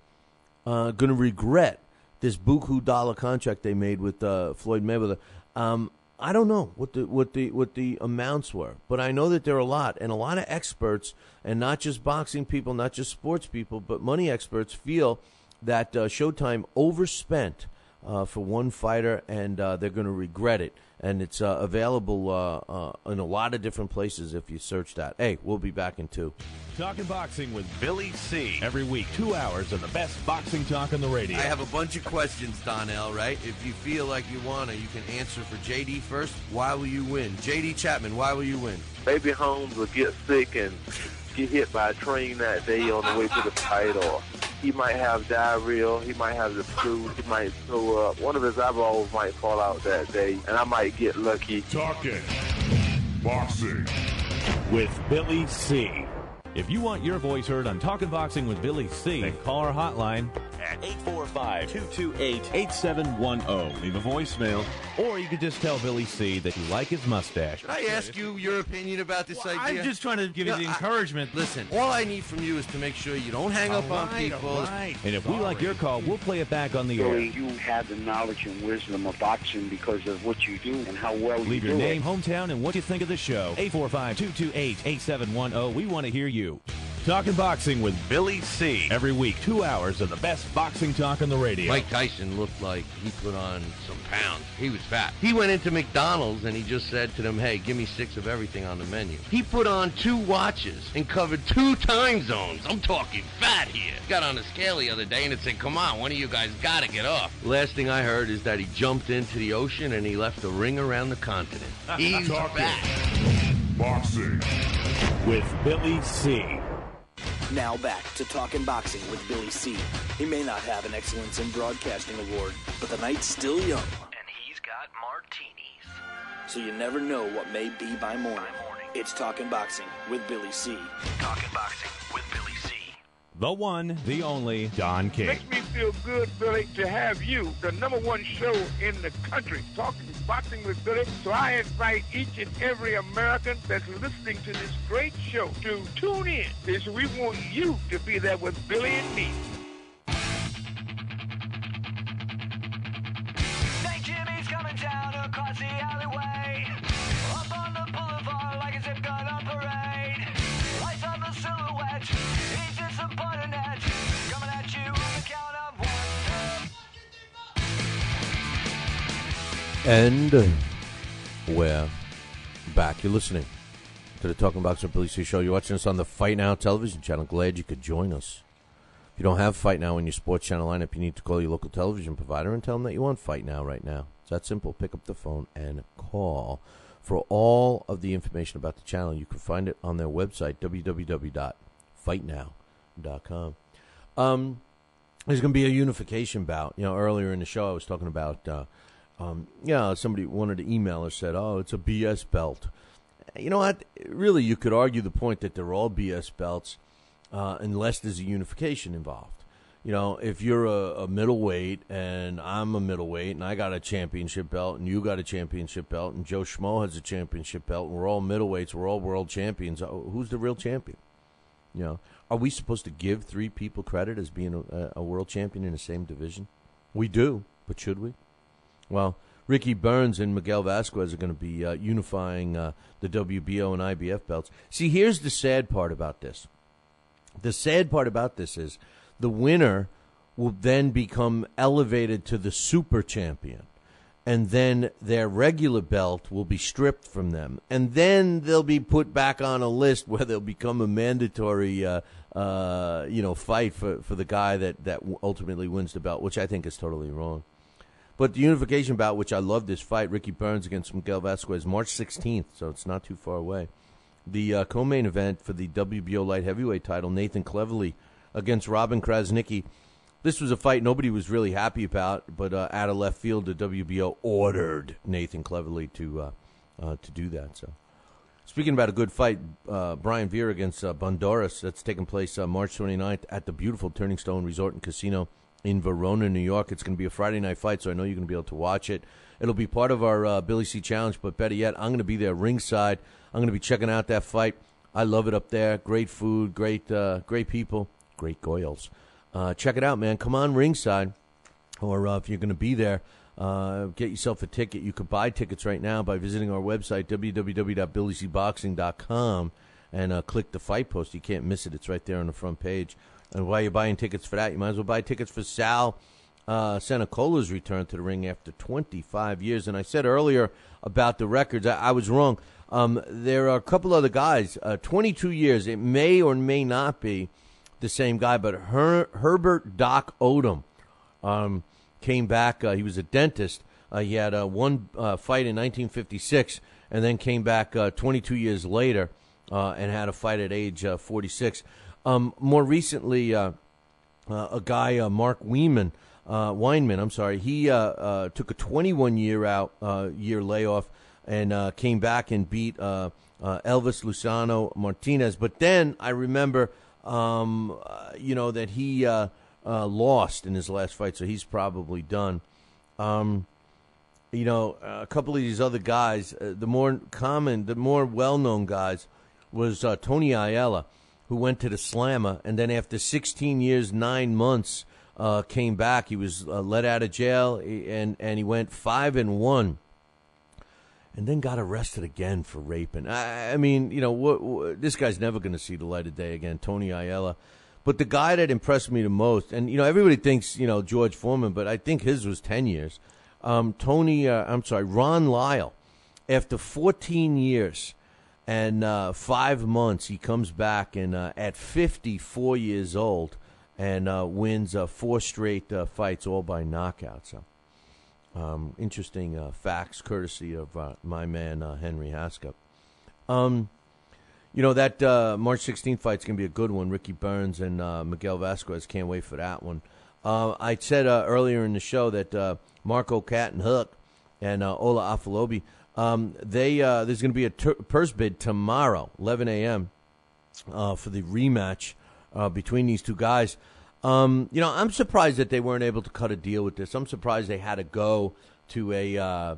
going to regret this buku dollar contract they made with Floyd Mayweather? I don't know what the amounts were, but I know that there are a lot, and a lot of experts, and not just boxing people, not just sports people, but money experts feel that Showtime overspent for one fighter, and they're going to regret it. And it's available in a lot of different places if you search that. Hey, we'll be back in 2. Talking Boxing with Billy C. Every week, 2 hours of the best boxing talk on the radio. I have a bunch of questions, Donnell, right? If you feel like you want to, you can answer for JD first. Why will you win? JD Chapman, why will you win? Maybe Holmes will get sick and get hit by a train that day on the way to the fight, or he might have diarrhea, he might have the flu, he might throw up. One of his eyeballs might fall out that day, and I might get lucky. Talking Boxing with Billy C. If you want your voice heard on Talking Boxing with Billy C., then call our hotline at 845-228-8710. Leave a voicemail, or you could just tell Billy C. that you like his mustache. Should I ask you your opinion about this idea? I'm just trying to give you the encouragement. Listen, all I need from you is to make sure you don't hang up on people. Right. And if we like your call, we'll play it back on the air. You have the knowledge and wisdom of boxing because of what you do and how well you do it. Leave your name, hometown, and what you think of the show. 845-228-8710. We want to hear you. Talking Boxing with Billy C. Every week, 2 hours of the best boxing talk on the radio. Mike Tyson looked like he put on some pounds. He was fat. He went into McDonald's and he just said to them, hey, give me 6 of everything on the menu. He put on 2 watches and covered 2 time zones. I'm talking fat here. Got on the scale the other day and it said, come on, one of you guys got to get off. Last thing I heard is that he jumped into the ocean and he left a ring around the continent. He's fat. Boxing with Billy C. Now back to Talking Boxing with Billy C. He may not have an Excellence in Broadcasting award, but the night's still young. And he's got martinis. So you never know what may be by morning. It's Talking Boxing with Billy C. Talking Boxing with Billy C. The one, the only, Don King. Makes me feel good, Billy, to have you, the #1 show in the country, Talking Boxing with Billy. So I invite each and every American that's listening to this great show to tune in, because we want you to be there with Billy and me. St. Jimmy's coming down across the alleyway, up on the boulevard like a zip gun on parade. Lights on the silhouette, he's just a button edge, coming at you on the count of 1. And we're back. You're listening to the Talking Boxing with Billy C. show. You're watching us on the Fight Now television channel. Glad you could join us. If you don't have Fight Now in your sports channel lineup, you need to call your local television provider and tell them that you want Fight Now right now. It's that simple. Pick up the phone and call. For all of the information about the channel, you can find it on their website, www.fightnow.com. There's going to be a unification bout. You know, earlier in the show I was talking about, somebody wanted to email or said, oh, it's a BS belt. You know what? Really, you could argue the point that they're all BS belts unless there's a unification involved. You know, if you're a middleweight and I'm a middleweight and I got a championship belt and you got a championship belt and Joe Schmo has a championship belt and we're all middleweights, we're all world champions, who's the real champion? You know, are we supposed to give 3 people credit as being a world champion in the same division? We do, but should we? Well, Ricky Burns and Miguel Vasquez are going to be unifying the WBO and IBF belts. See, here's the sad part about this. The sad part about this is the winner will then become elevated to the super champion, and then their regular belt will be stripped from them, and then they'll be put back on a list where they'll become a mandatory fight for the guy that ultimately wins the belt, which I think is totally wrong. But the unification bout, which I love this fight, Ricky Burns against Miguel Vasquez, March 16th, so it's not too far away. The co-main event for the WBO light heavyweight title, Nathan Cleverly against Robin Krasnicki. This was a fight nobody was really happy about, but out of left field, the WBO ordered Nathan Cleverly to do that. So, speaking about a good fight, Brian Vera against Bondoris, that's taking place March 29th at the beautiful Turning Stone Resort and Casino in Verona, New York. It's going to be a Friday night fight, so I know you're going to be able to watch it. It'll be part of our Billy C Challenge, but better yet, I'm going to be there ringside. I'm going to be checking out that fight. I love it up there. Great food, great people, great goyles. Check it out, man. Come on ringside, or if you're going to be there, get yourself a ticket. You could buy tickets right now by visiting our website, www.BillyCBoxing.com, and click the fight post. You can't miss it. It's right there on the front page. And while you're buying tickets for that, you might as well buy tickets for Sal Sanacola's return to the ring after 25 years. And I said earlier about the records, I was wrong. There are a couple other guys, 22 years. It may or may not be the same guy, but Herbert Doc Odom came back. He was a dentist. He had one fight in 1956 and then came back 22 years later and had a fight at age 46. More recently, a guy, Mark Weinman, he took a 21-year layoff and came back and beat Elvis Luciano Martinez. But then I remember, that he lost in his last fight, so he's probably done. A couple of these other guys, the more well-known guys was Tony Ayala, who went to the Slammer, and then after 16 years, 9 months, came back. He was let out of jail, and he went 5-1, and then got arrested again for raping. I mean, this guy's never going to see the light of day again, Tony Ayala. But the guy that impressed me the most, and, everybody thinks, George Foreman, but I think his was 10 years. Ron Lyle, after 14 years and 5 months, he comes back and at 54 years old and wins 4 straight fights, all by knockout. So, interesting facts, courtesy of my man Henry Haskell. That March 16th fight's going to be a good one. Ricky Burns and Miguel Vasquez. Can't wait for that one. I said earlier in the show that Marco Catton Hook and Ola Afalobi, there's going to be a purse bid tomorrow, 11 a.m., for the rematch between these two guys. I'm surprised that they weren't able to cut a deal with this. I'm surprised they had to go to a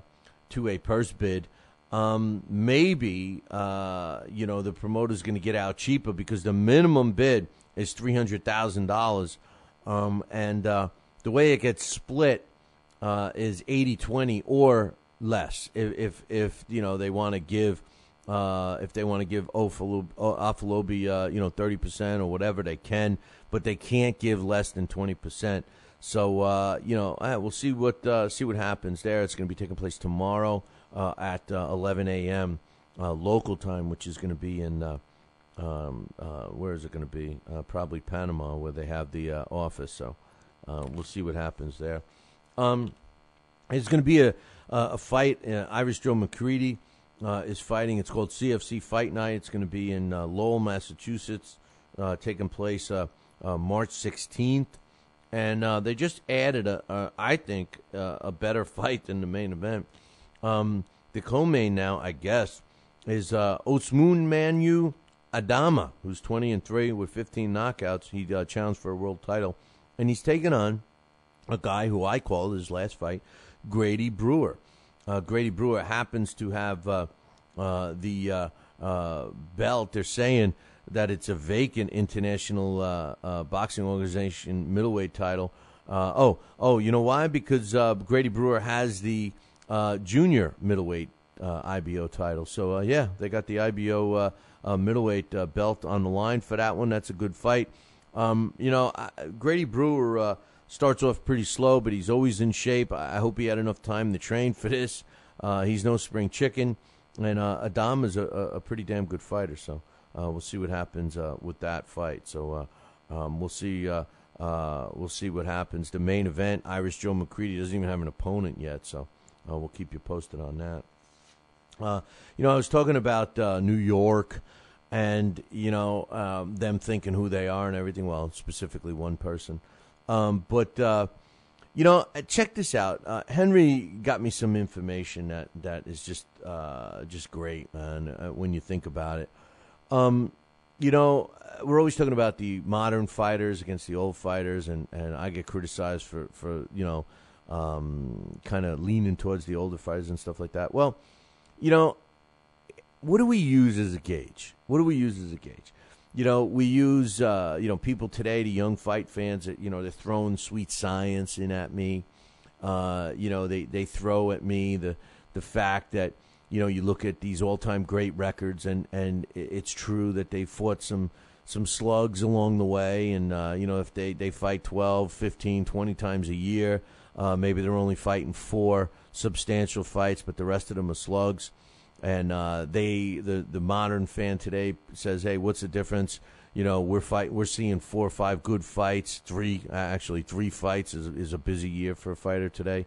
purse bid. Maybe the promoter's going to get out cheaper because the minimum bid is $300,000, and the way it gets split is 80-20 or less. If they want to give Afalobi 30% or whatever they can, but they can't give less than 20%. So we'll see what happens there. It's going to be taking place tomorrow at 11 a.m. Local time, which is going to be in where is it going to be? Probably Panama, where they have the office. So we'll see what happens there. It's going to be a fight. Irish Joe McCready is fighting. It's called CFC Fight Night. It's going to be in Lowell, Massachusetts, taking place March 16th. And they just added, I think, a better fight than the main event. The co-main now, I guess, is Osmun Manu Adama, who's 20-3 with 15 knockouts. He challenged for a world title. And he's taken on a guy who I called his last fight, Grady Brewer. Grady Brewer happens to have the belt. They're saying that it's a vacant international boxing organization middleweight title. You know why? Because Grady Brewer has the junior middleweight IBO title. So, they got the IBO middleweight belt on the line for that one. That's a good fight. Grady Brewer starts off pretty slow, but he's always in shape. I hope he had enough time to train for this. He's no spring chicken. And Adam is a pretty damn good fighter. So we'll see what happens with that fight. So we'll see what happens. The main event, Irish Joe McCready doesn't even have an opponent yet. So we'll keep you posted on that. I was talking about New York and, them thinking who they are and everything. Well, specifically one person. Check this out. Henry got me some information that is just great, man, when you think about it. we're always talking about the modern fighters against the old fighters, and I get criticized for kind of leaning towards the older fighters and stuff like that. Well, what do we use as a gauge? We use, people today, the young fight fans, that, they're throwing sweet science in at me. They throw at me the fact that, you look at these all-time great records, and it's true that they fought some slugs along the way, and, if they fight 12, 15, 20 times a year, maybe they're only fighting 4 substantial fights, but the rest of them are slugs. And the modern fan today says, hey, what's the difference? We're seeing 4 or 5 good fights. 3 fights is a busy year for a fighter today.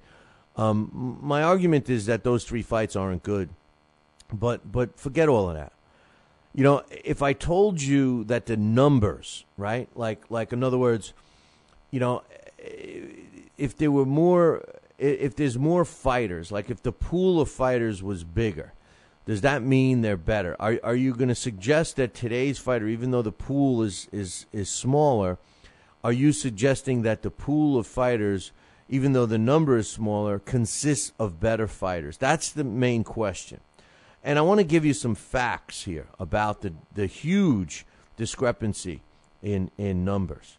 My argument is that those 3 fights aren't good, but forget all of that. If I told you that the numbers, right, like in other words, if there's more fighters, like if the pool of fighters was bigger, does that mean they're better? Are you going to suggest that today's fighter, even though the pool is smaller, are you suggesting that the pool of fighters, even though the number is smaller, consists of better fighters? That's the main question. And I want to give you some facts here about the huge discrepancy in numbers.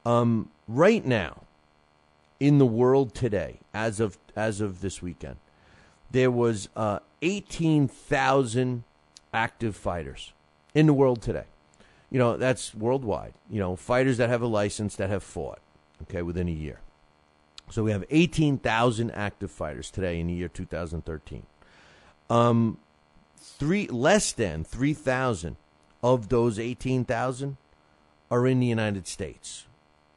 Right now, in the world today, as of this weekend, there was 18,000 active fighters in the world today. That's worldwide. Fighters that have a license that have fought, within a year. So we have 18,000 active fighters today in the year 2013. Less than 3,000 of those 18,000 are in the United States.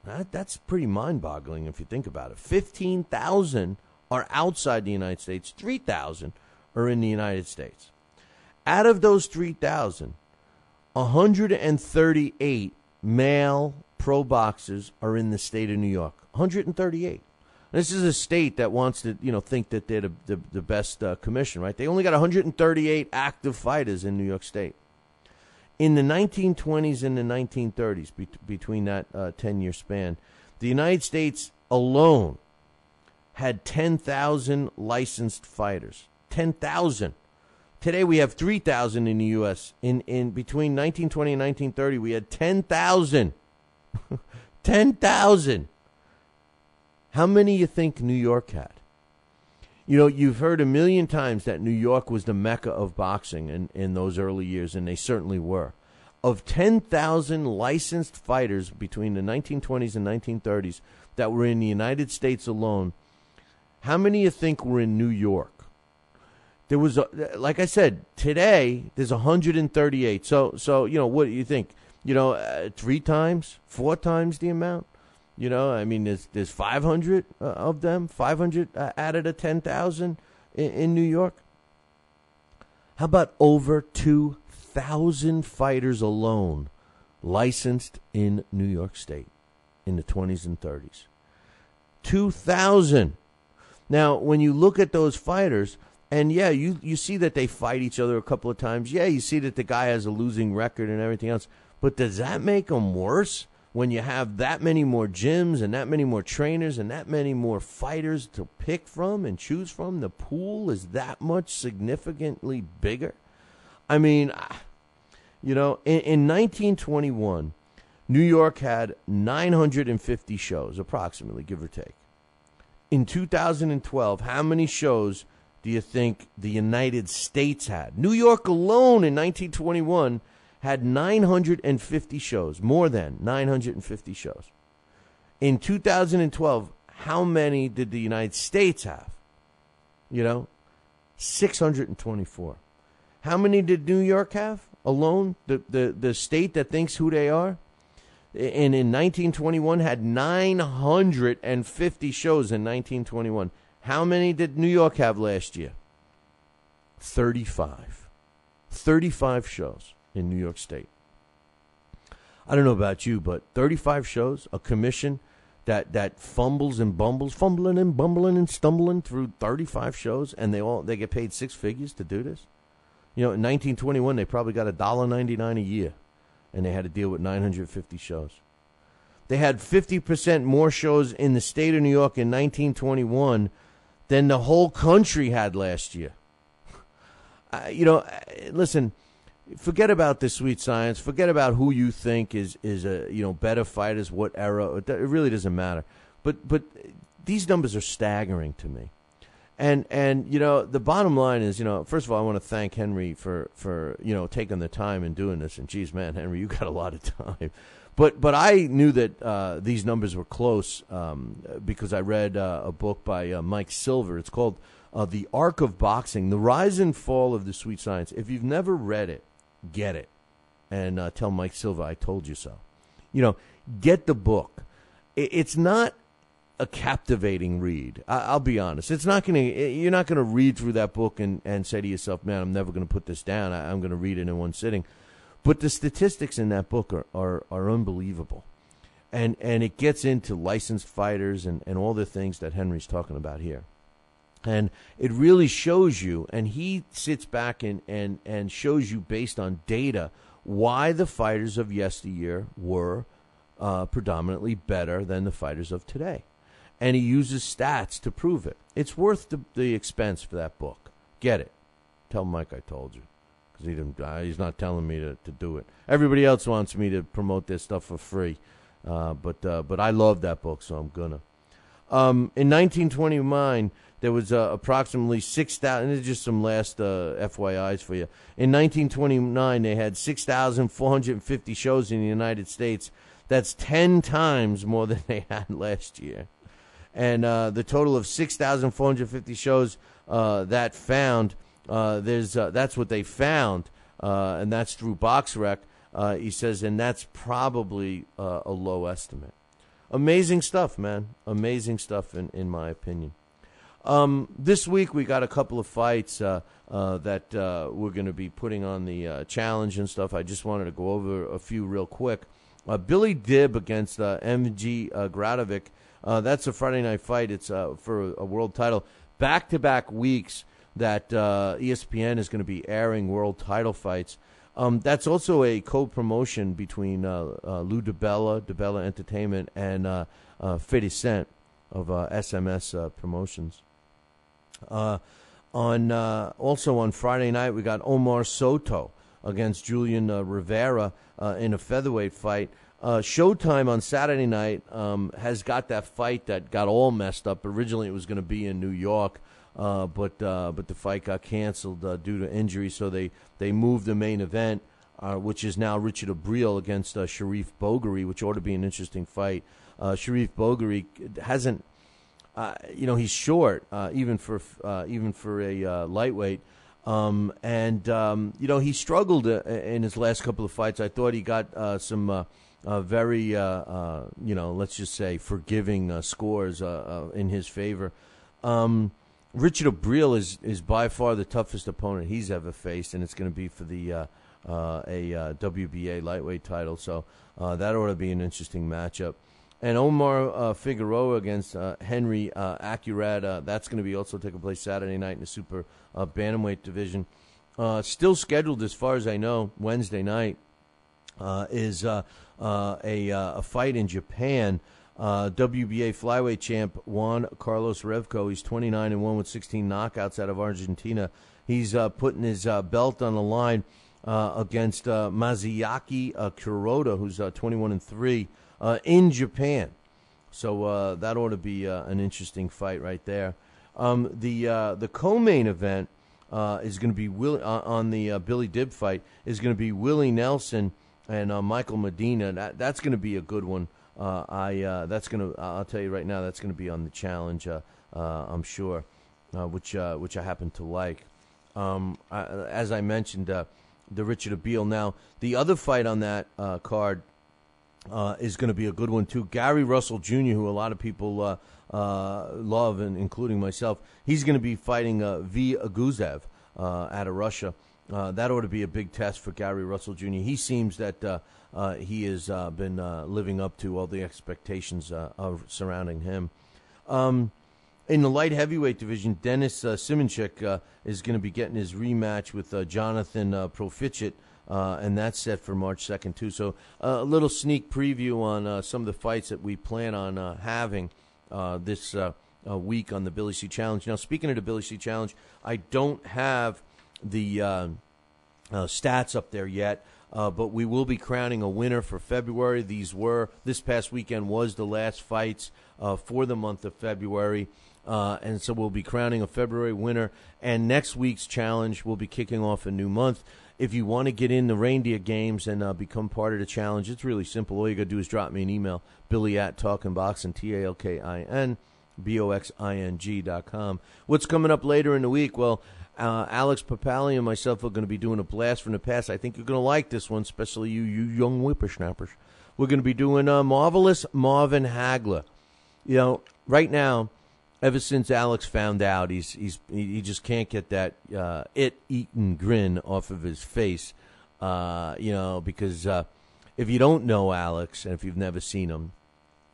That's pretty mind-boggling if you think about it. 15,000 are outside the United States. 3,000 are in the United States. Out of those 3,000, 138 male pro boxers are in the state of New York. 138. This is a state that wants to, think that they're the best commission, right? They only got 138 active fighters in New York State. In the 1920s and the 1930s, between that 10-year span, the United States alone had 10,000 licensed fighters. 10,000. Today we have 3,000 in the U.S. In between 1920 and 1930, we had 10,000. 10,000. How many you think New York had? You've heard a million times that New York was the mecca of boxing in those early years, and they certainly were. Of 10,000 licensed fighters between the 1920s and 1930s that were in the United States alone, how many you think were in New York? There was, like I said, today there's 138. So what do you think? 3 times, 4 times the amount? There's 500 of them, 500 out of the 10,000 in New York. How about over 2,000 fighters alone licensed in New York State in the 20s and 30s? 2,000. Now, when you look at those fighters, and yeah, you see that they fight each other a couple of times. Yeah, you see that the guy has a losing record and everything else. But does that make them worse? When you have that many more gyms and that many more trainers and that many more fighters to pick from and choose from, the pool is that much significantly bigger. In 1921, New York had 950 shows, approximately, give or take. In 2012, how many shows do you think the United States had? New York alone in 1921 had 950 shows, more than 950 shows. In 2012, how many did the United States have? 624. How many did New York have alone? The state that thinks who they are? And in 1921 had 950 shows in 1921. How many did New York have last year? 35. 35 shows in New York State. I don't know about you, but 35 shows, a commission that fumbles and bumbles, fumbling and bumbling and stumbling through 35 shows, and they get paid 6 figures to do this. In 1921 they probably got $1.99 a year. and they had to deal with 950 shows. They had 50% more shows in the state of New York in 1921 than the whole country had last year. Listen, forget about the sweet science. Forget about who you think is better fighters, what era. It really doesn't matter. But these numbers are staggering to me. And the bottom line is, first of all, I want to thank Henry for taking the time and doing this. And geez, man, Henry, you got a lot of time. But I knew that these numbers were close because I read a book by Mike Silver. It's called The Arc of Boxing, The Rise and Fall of the Sweet Science. If you've never read it, get it. And tell Mike Silver I told you so. Get the book. It's not a captivating read. I'll be honest. You're not going to read through that book and say to yourself, man, I'm never going to put this down. I'm going to read it in one sitting. But the statistics in that book are unbelievable. And it gets into licensed fighters and all the things that Henry's talking about here. And it really shows you, and he sits back and shows you based on data why the fighters of yesteryear were predominantly better than the fighters of today. And he uses stats to prove it. It's worth the expense for that book. Get it. Tell Mike I told you. He's not telling me to do it. Everybody else wants me to promote their stuff for free, but I love that book, so I'm gonna. In 1929, there was approximately 6,000. This is just some last FYIs for you. In 1929, they had 6,450 shows in the United States. That's 10 times more than they had last year. And the total of 6,450 shows that found. That's what they found, and that's through BoxRec. He says, and that's probably a low estimate. Amazing stuff, man. Amazing stuff, in my opinion. This week we got a couple of fights that we're going to be putting on the challenge and stuff. I just wanted to go over a few real quick. Billy Dib against MG Gradovic. That's a Friday night fight. It's for a world title. Back-to-back weeks that ESPN is going to be airing world title fights. That's also a co-promotion between Lou DiBella Entertainment, and 50 Cent of SMS Promotions. Also on Friday night, we got Omar Soto against Julian Rivera in a featherweight fight. Showtime on Saturday night has got that fight that got all messed up. Originally, it was going to be in New York. But the fight got canceled due to injury, so they moved the main event, which is now Richard Abril against Sharif Bogheri, which ought to be an interesting fight. Sharif Bogheri hasn't, he's short, even for a lightweight, he struggled in his last couple of fights. I thought he got some very, let's just say, forgiving scores in his favor. Richard Abril is by far the toughest opponent he's ever faced, and it's going to be for the WBA lightweight title. So that ought to be an interesting matchup. And Omar Figueroa against Henry Acurad, that's going to be also taking place Saturday night in the super bantamweight division. Still scheduled, as far as I know, Wednesday night is a fight in Japan. WBA flyweight champ Juan Carlos Revco. He's 29-1 with 16 knockouts out of Argentina. He's putting his belt on the line against Masayaki Kuroda, who's 21-3 in Japan. So that ought to be an interesting fight right there. The co-main event is going to be on the Billy Dib fight is going to be Willie Nelson and Michael Medina. That's going to be a good one. I'll tell you right now, that's going to be on the challenge, I'm sure, which I happen to like. As I mentioned, the Richard Abril. Now, the other fight on that card is going to be a good one too. Gary Russell Jr., who a lot of people love, and including myself, he's going to be fighting V. Aguzev out of Russia. That ought to be a big test for Gary Russell Jr. He seems that he has been living up to all the expectations surrounding him. In the light heavyweight division, Denis Simonchik is going to be getting his rematch with Jonathan Proficit. and that's set for March 2nd, too. So a little sneak preview on some of the fights that we plan on having this week on the Billy C Challenge. Now, speaking of the Billy C Challenge, I don't have the stats up there yet, but we will be crowning a winner for February. This past weekend was the last fights for the month of February. And so we'll be crowning a February winner. And next week's challenge will be kicking off a new month. If you want to get in the reindeer games and become part of the challenge, it's really simple. All you got to do is drop me an email, Billy@TalkinBoxing, TalkinBoxing.com. What's coming up later in the week? Well, Alex Papali and myself are going to be doing a blast from the past. I think you're going to like this one, especially you young whippersnappers. We're going to be doing Marvelous Marvin Hagler. You know, right now, ever since Alex found out, he just can't get that it-eaten grin off of his face, because if you don't know Alex, and if you've never seen him,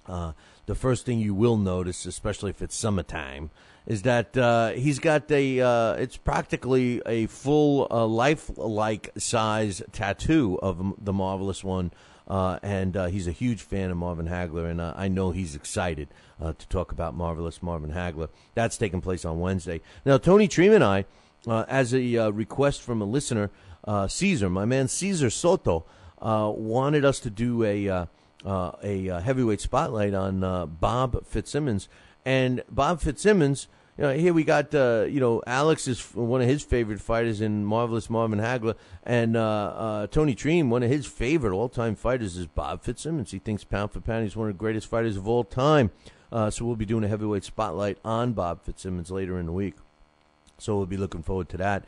the first thing you will notice, especially if it's summertime, is that he's got it's practically a full lifelike size tattoo of the Marvelous One. And he's a huge fan of Marvin Hagler, and I know he's excited to talk about Marvelous Marvin Hagler. That's taking place on Wednesday. Now, Tony Treem and I, as a request from a listener, Caesar, my man Caesar Soto, wanted us to do a heavyweight spotlight on Bob Fitzsimmons. And Bob Fitzsimmons, here we got, Alex is one of his favorite fighters in Marvelous Marvin Hagler, and Tony Treem, one of his favorite all-time fighters is Bob Fitzsimmons. He thinks pound for pound he's one of the greatest fighters of all time. So we'll be doing a heavyweight spotlight on Bob Fitzsimmons later in the week. So we'll be looking forward to that.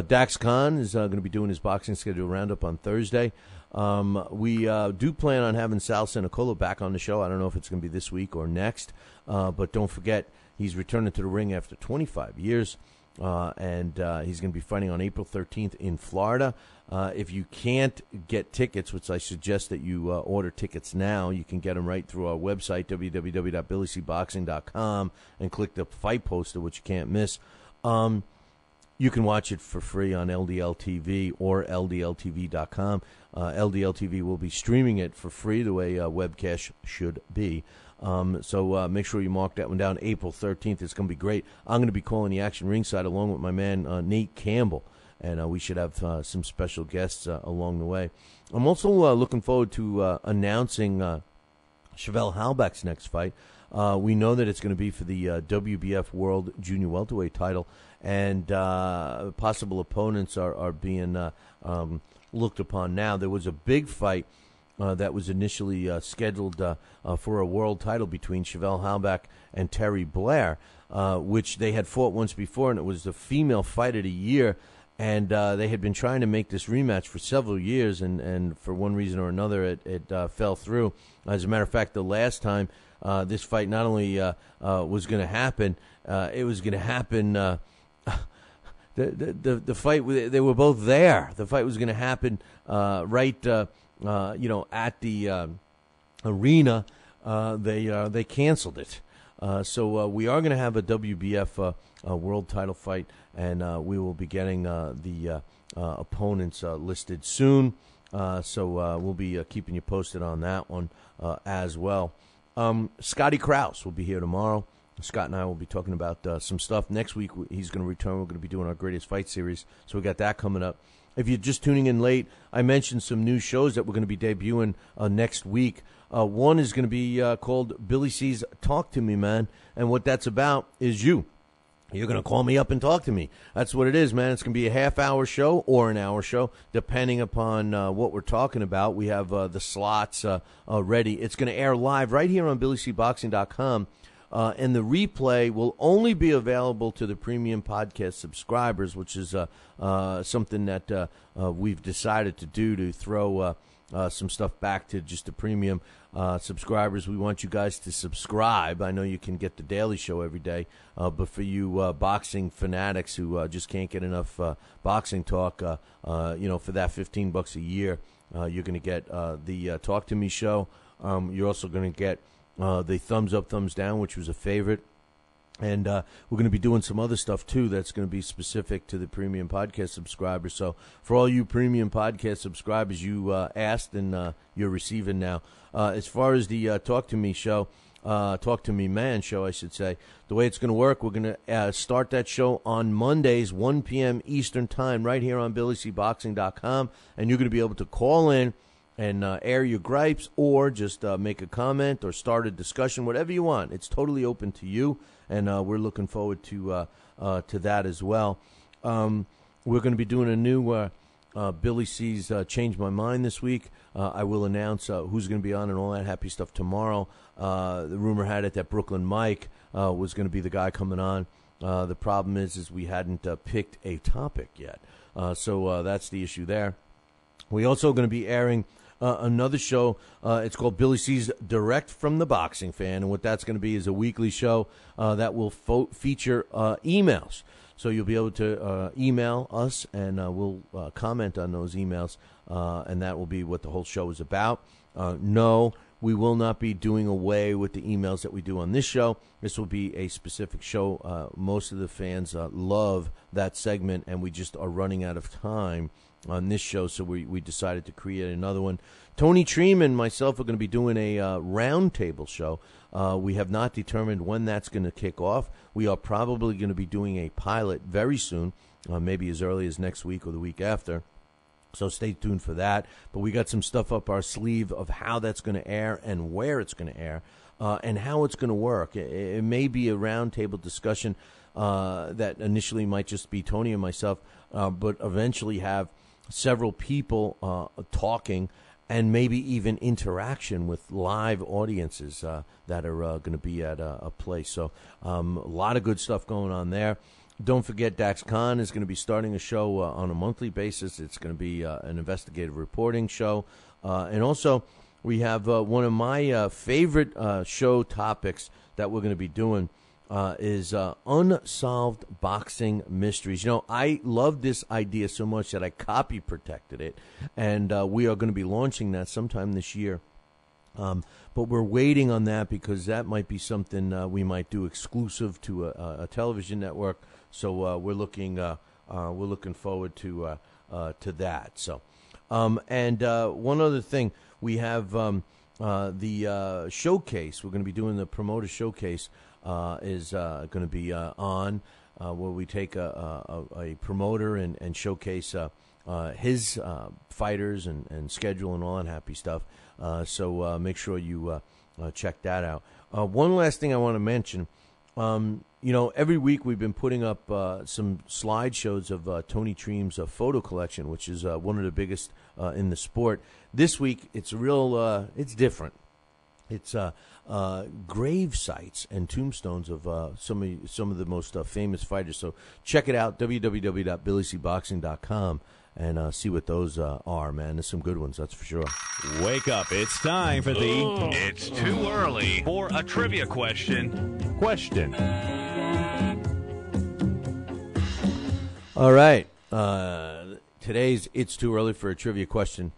Dax Khan is going to be doing his boxing schedule roundup on Thursday. We do plan on having Sal Senicola back on the show. I don't know if it's going to be this week or next, but don't forget, he's returning to the ring after 25 years, and he's going to be fighting on April 13th in Florida. If you can't get tickets, which I suggest that you order tickets now, you can get them right through our website, www.BillyCBoxing.com, and click the fight poster, which you can't miss. You can watch it for free on LDL TV or LDLTV.com. LDL TV will be streaming it for free the way webcast should be. So make sure you mark that one down. April 13th. It's going to be great. I'm going to be calling the action ringside along with my man Nate Campbell, and we should have some special guests along the way. I'm also looking forward to announcing Chevelle Halbach's next fight. We know that it's going to be for the WBF World Junior Welterweight title, and possible opponents are being looked upon now. There was a big fight that was initially scheduled for a world title between Chevelle Halbach and Terry Blair, which they had fought once before, and it was the female fight of the year. And they had been trying to make this rematch for several years, and for one reason or another, it fell through. As a matter of fact, the last time this fight not only was going to happen, it was going to happen. The fight, they were both there. The fight was going to happen right, at the arena. They canceled it. So we are going to have a WBF world title fight, and we will be getting the opponents listed soon. So we'll be keeping you posted on that one as well. Scotty Krause will be here tomorrow. Scott and I will be talking about some stuff. Next week, he's going to return. We're going to be doing our Greatest Fight series, so we got that coming up. If you're just tuning in late, I mentioned some new shows that we're going to be debuting next week. One is going to be called Billy C's Talk to Me, Man, and what that's about is you. You're going to call me up and talk to me. That's what it is, man. It's going to be a half-hour show or an hour show, depending upon what we're talking about. We have the slots ready. It's going to air live right here on BillyCBoxing.com. And the replay will only be available to the premium podcast subscribers, which is something that we've decided to do to throw some stuff back to just the premium subscribers. We want you guys to subscribe. I know you can get the daily show every day, but for you boxing fanatics who just can't get enough boxing talk, for that $15 a year, you're going to get the Talk to Me show. You're also going to get the thumbs up, thumbs down, which was a favorite And we're going to be doing some other stuff, too, that's going to be specific to the premium podcast subscribers. So for all you premium podcast subscribers, you asked and you're receiving now. As far as the Talk to Me show, Talk to Me Man show, I should say, the way it's going to work, we're going to start that show on Mondays, 1 p.m. Eastern Time, right here on BillyCBoxing.com. And you're going to be able to call in and air your gripes or just make a comment or start a discussion, whatever you want. It's totally open to you, and we're looking forward to that as well. We're going to be doing a new Billy C's Change My Mind this week. I will announce who's going to be on and all that happy stuff tomorrow. The rumor had it that Brooklyn Mike was going to be the guy coming on. The problem is we hadn't picked a topic yet. So that's the issue there. We're also going to be airing another show. It's called Billy C's Direct from the Boxing Fan, and what that's going to be is a weekly show that will feature emails. So you'll be able to email us, and we'll comment on those emails, and that will be what the whole show is about. No, we will not be doing away with the emails that we do on this show. This will be a specific show. Most of the fans love that segment, and we just are running out of time on this show, so we decided to create another one. Tony Treem and myself are going to be doing a roundtable show. We have not determined when that's going to kick off. We are probably going to be doing a pilot very soon, maybe as early as next week or the week after. So stay tuned for that. But we got some stuff up our sleeve of how that's going to air and where it's going to air and how it's going to work. It may be a roundtable discussion that initially might just be Tony and myself, but eventually have several people talking and maybe even interaction with live audiences that are going to be at a place. So a lot of good stuff going on there. Don't forget, Dax Khan is going to be starting a show on a monthly basis. It's going to be an investigative reporting show. And also, we have one of my favorite show topics that we're going to be doing is unsolved boxing mysteries. You know, I love this idea so much that I copy protected it, and we are going to be launching that sometime this year. But we're waiting on that because that might be something we might do exclusive to a television network. So we're looking forward to that. So, and one other thing, we have the showcase. We're going to be doing the promoter showcase. Is going to be on where we take a promoter and showcase his fighters and schedule and all that happy stuff. So make sure you check that out. One last thing I want to mention. Every week we've been putting up some slideshows of Tony Treem's photo collection, which is one of the biggest in the sport. This week it's it's different. It's grave sites and tombstones of some of the most famous fighters. So check it out, www.BillyCBoxing.com, and see what those are, man. There's some good ones, that's for sure. Wake up. It's time for the It's Too Early for a Trivia Question. All right. Today's It's Too Early for a Trivia Question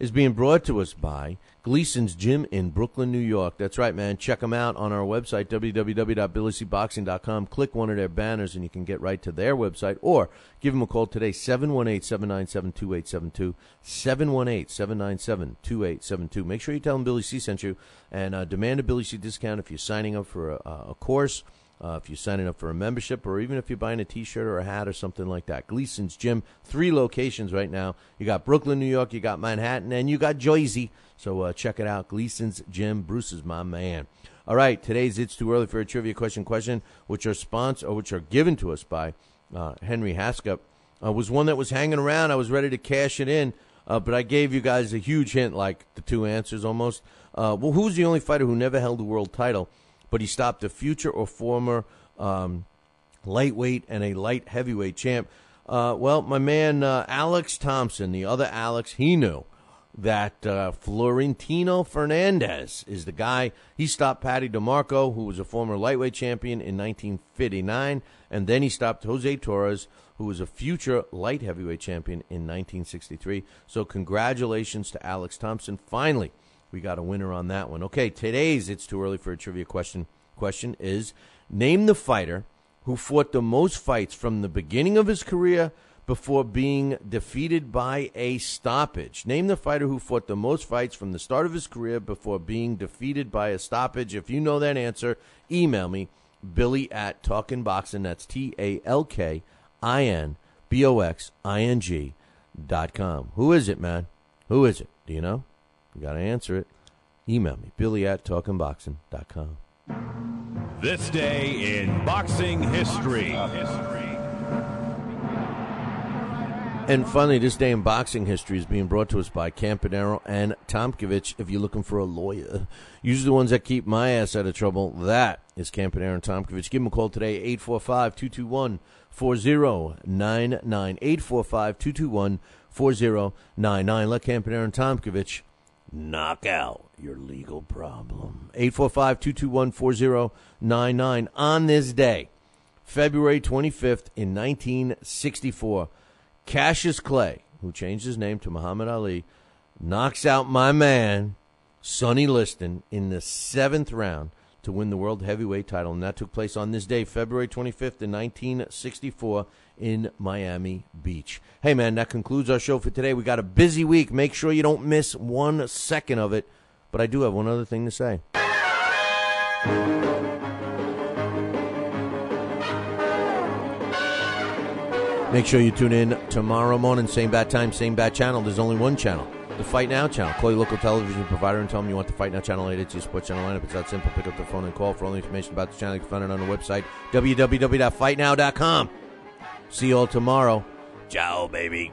is being brought to us by Gleason's Gym in Brooklyn, New York. That's right, man. Check them out on our website, www.BillyCBoxing.com. Click one of their banners, and you can get right to their website. Or give them a call today, 718-797-2872, 718-797-2872. Make sure you tell them Billy C sent you, and demand a Billy C discount if you're signing up for a course, if you're signing up for a membership, or even if you're buying a T-shirt or a hat or something like that. Gleason's Gym, 3 locations right now. You got Brooklyn, New York, you got Manhattan, and you got Jersey. So check it out, Gleason's Gym. Bruce is my man. All right, today's It's Too Early for a Trivia Question, which are given to us by Henry Haskell, was one that was hanging around. I was ready to cash it in, but I gave you guys a huge hint, like the 2 answers almost. Who's the only fighter who never held a world title, but he stopped a future or former lightweight and a light heavyweight champ? My man Alex Thompson, the other Alex, he knew that Florentino Fernandez is the guy. He stopped Patty DeMarco, who was a former lightweight champion in 1959, and then he stopped Jose Torres, who was a future light heavyweight champion in 1963. So congratulations to Alex Thompson. Finally, we got a winner on that one. Okay, today's It's Too Early for a Trivia Question Question is, name the fighter who fought the most fights from the beginning of his career before being defeated by a stoppage. Name the fighter who fought the most fights from the start of his career before being defeated by a stoppage. If you know that answer, email me, Billy@TalkinBoxing. That's TalkinBoxing.com. Who is it, man? Who is it? Do you know? You got to answer it. Email me, Billy@TalkinBoxing.com. This day in boxing history. And finally, this day in boxing history is being brought to us by Campanaro and Tomkovich. If you're looking for a lawyer, usually the ones that keep my ass out of trouble, that is Campanaro and Tomkovich. Give them a call today, 845-221-4099, 845-221-4099. Let Campanaro and Tomkovich knock out your legal problem. 845-221-4099. On this day, February 25th in 1964, Cassius Clay, who changed his name to Muhammad Ali, knocks out my man, Sonny Liston, in the 7th round to win the world heavyweight title. And that took place on this day, February 25th in 1964 in Miami Beach. Hey, man, that concludes our show for today. We got a busy week. Make sure you don't miss 1 second of it. But I do have one other thing to say. Make sure you tune in tomorrow morning, same bat time, same bat channel. There's only one channel, the Fight Now channel. Call your local television provider and tell them you want the Fight Now channel added to your sports channel lineup. It's that simple. Pick up the phone and call. For all the information about the channel, you can find it on the website, www.fightnow.com. See you all tomorrow. Ciao, baby.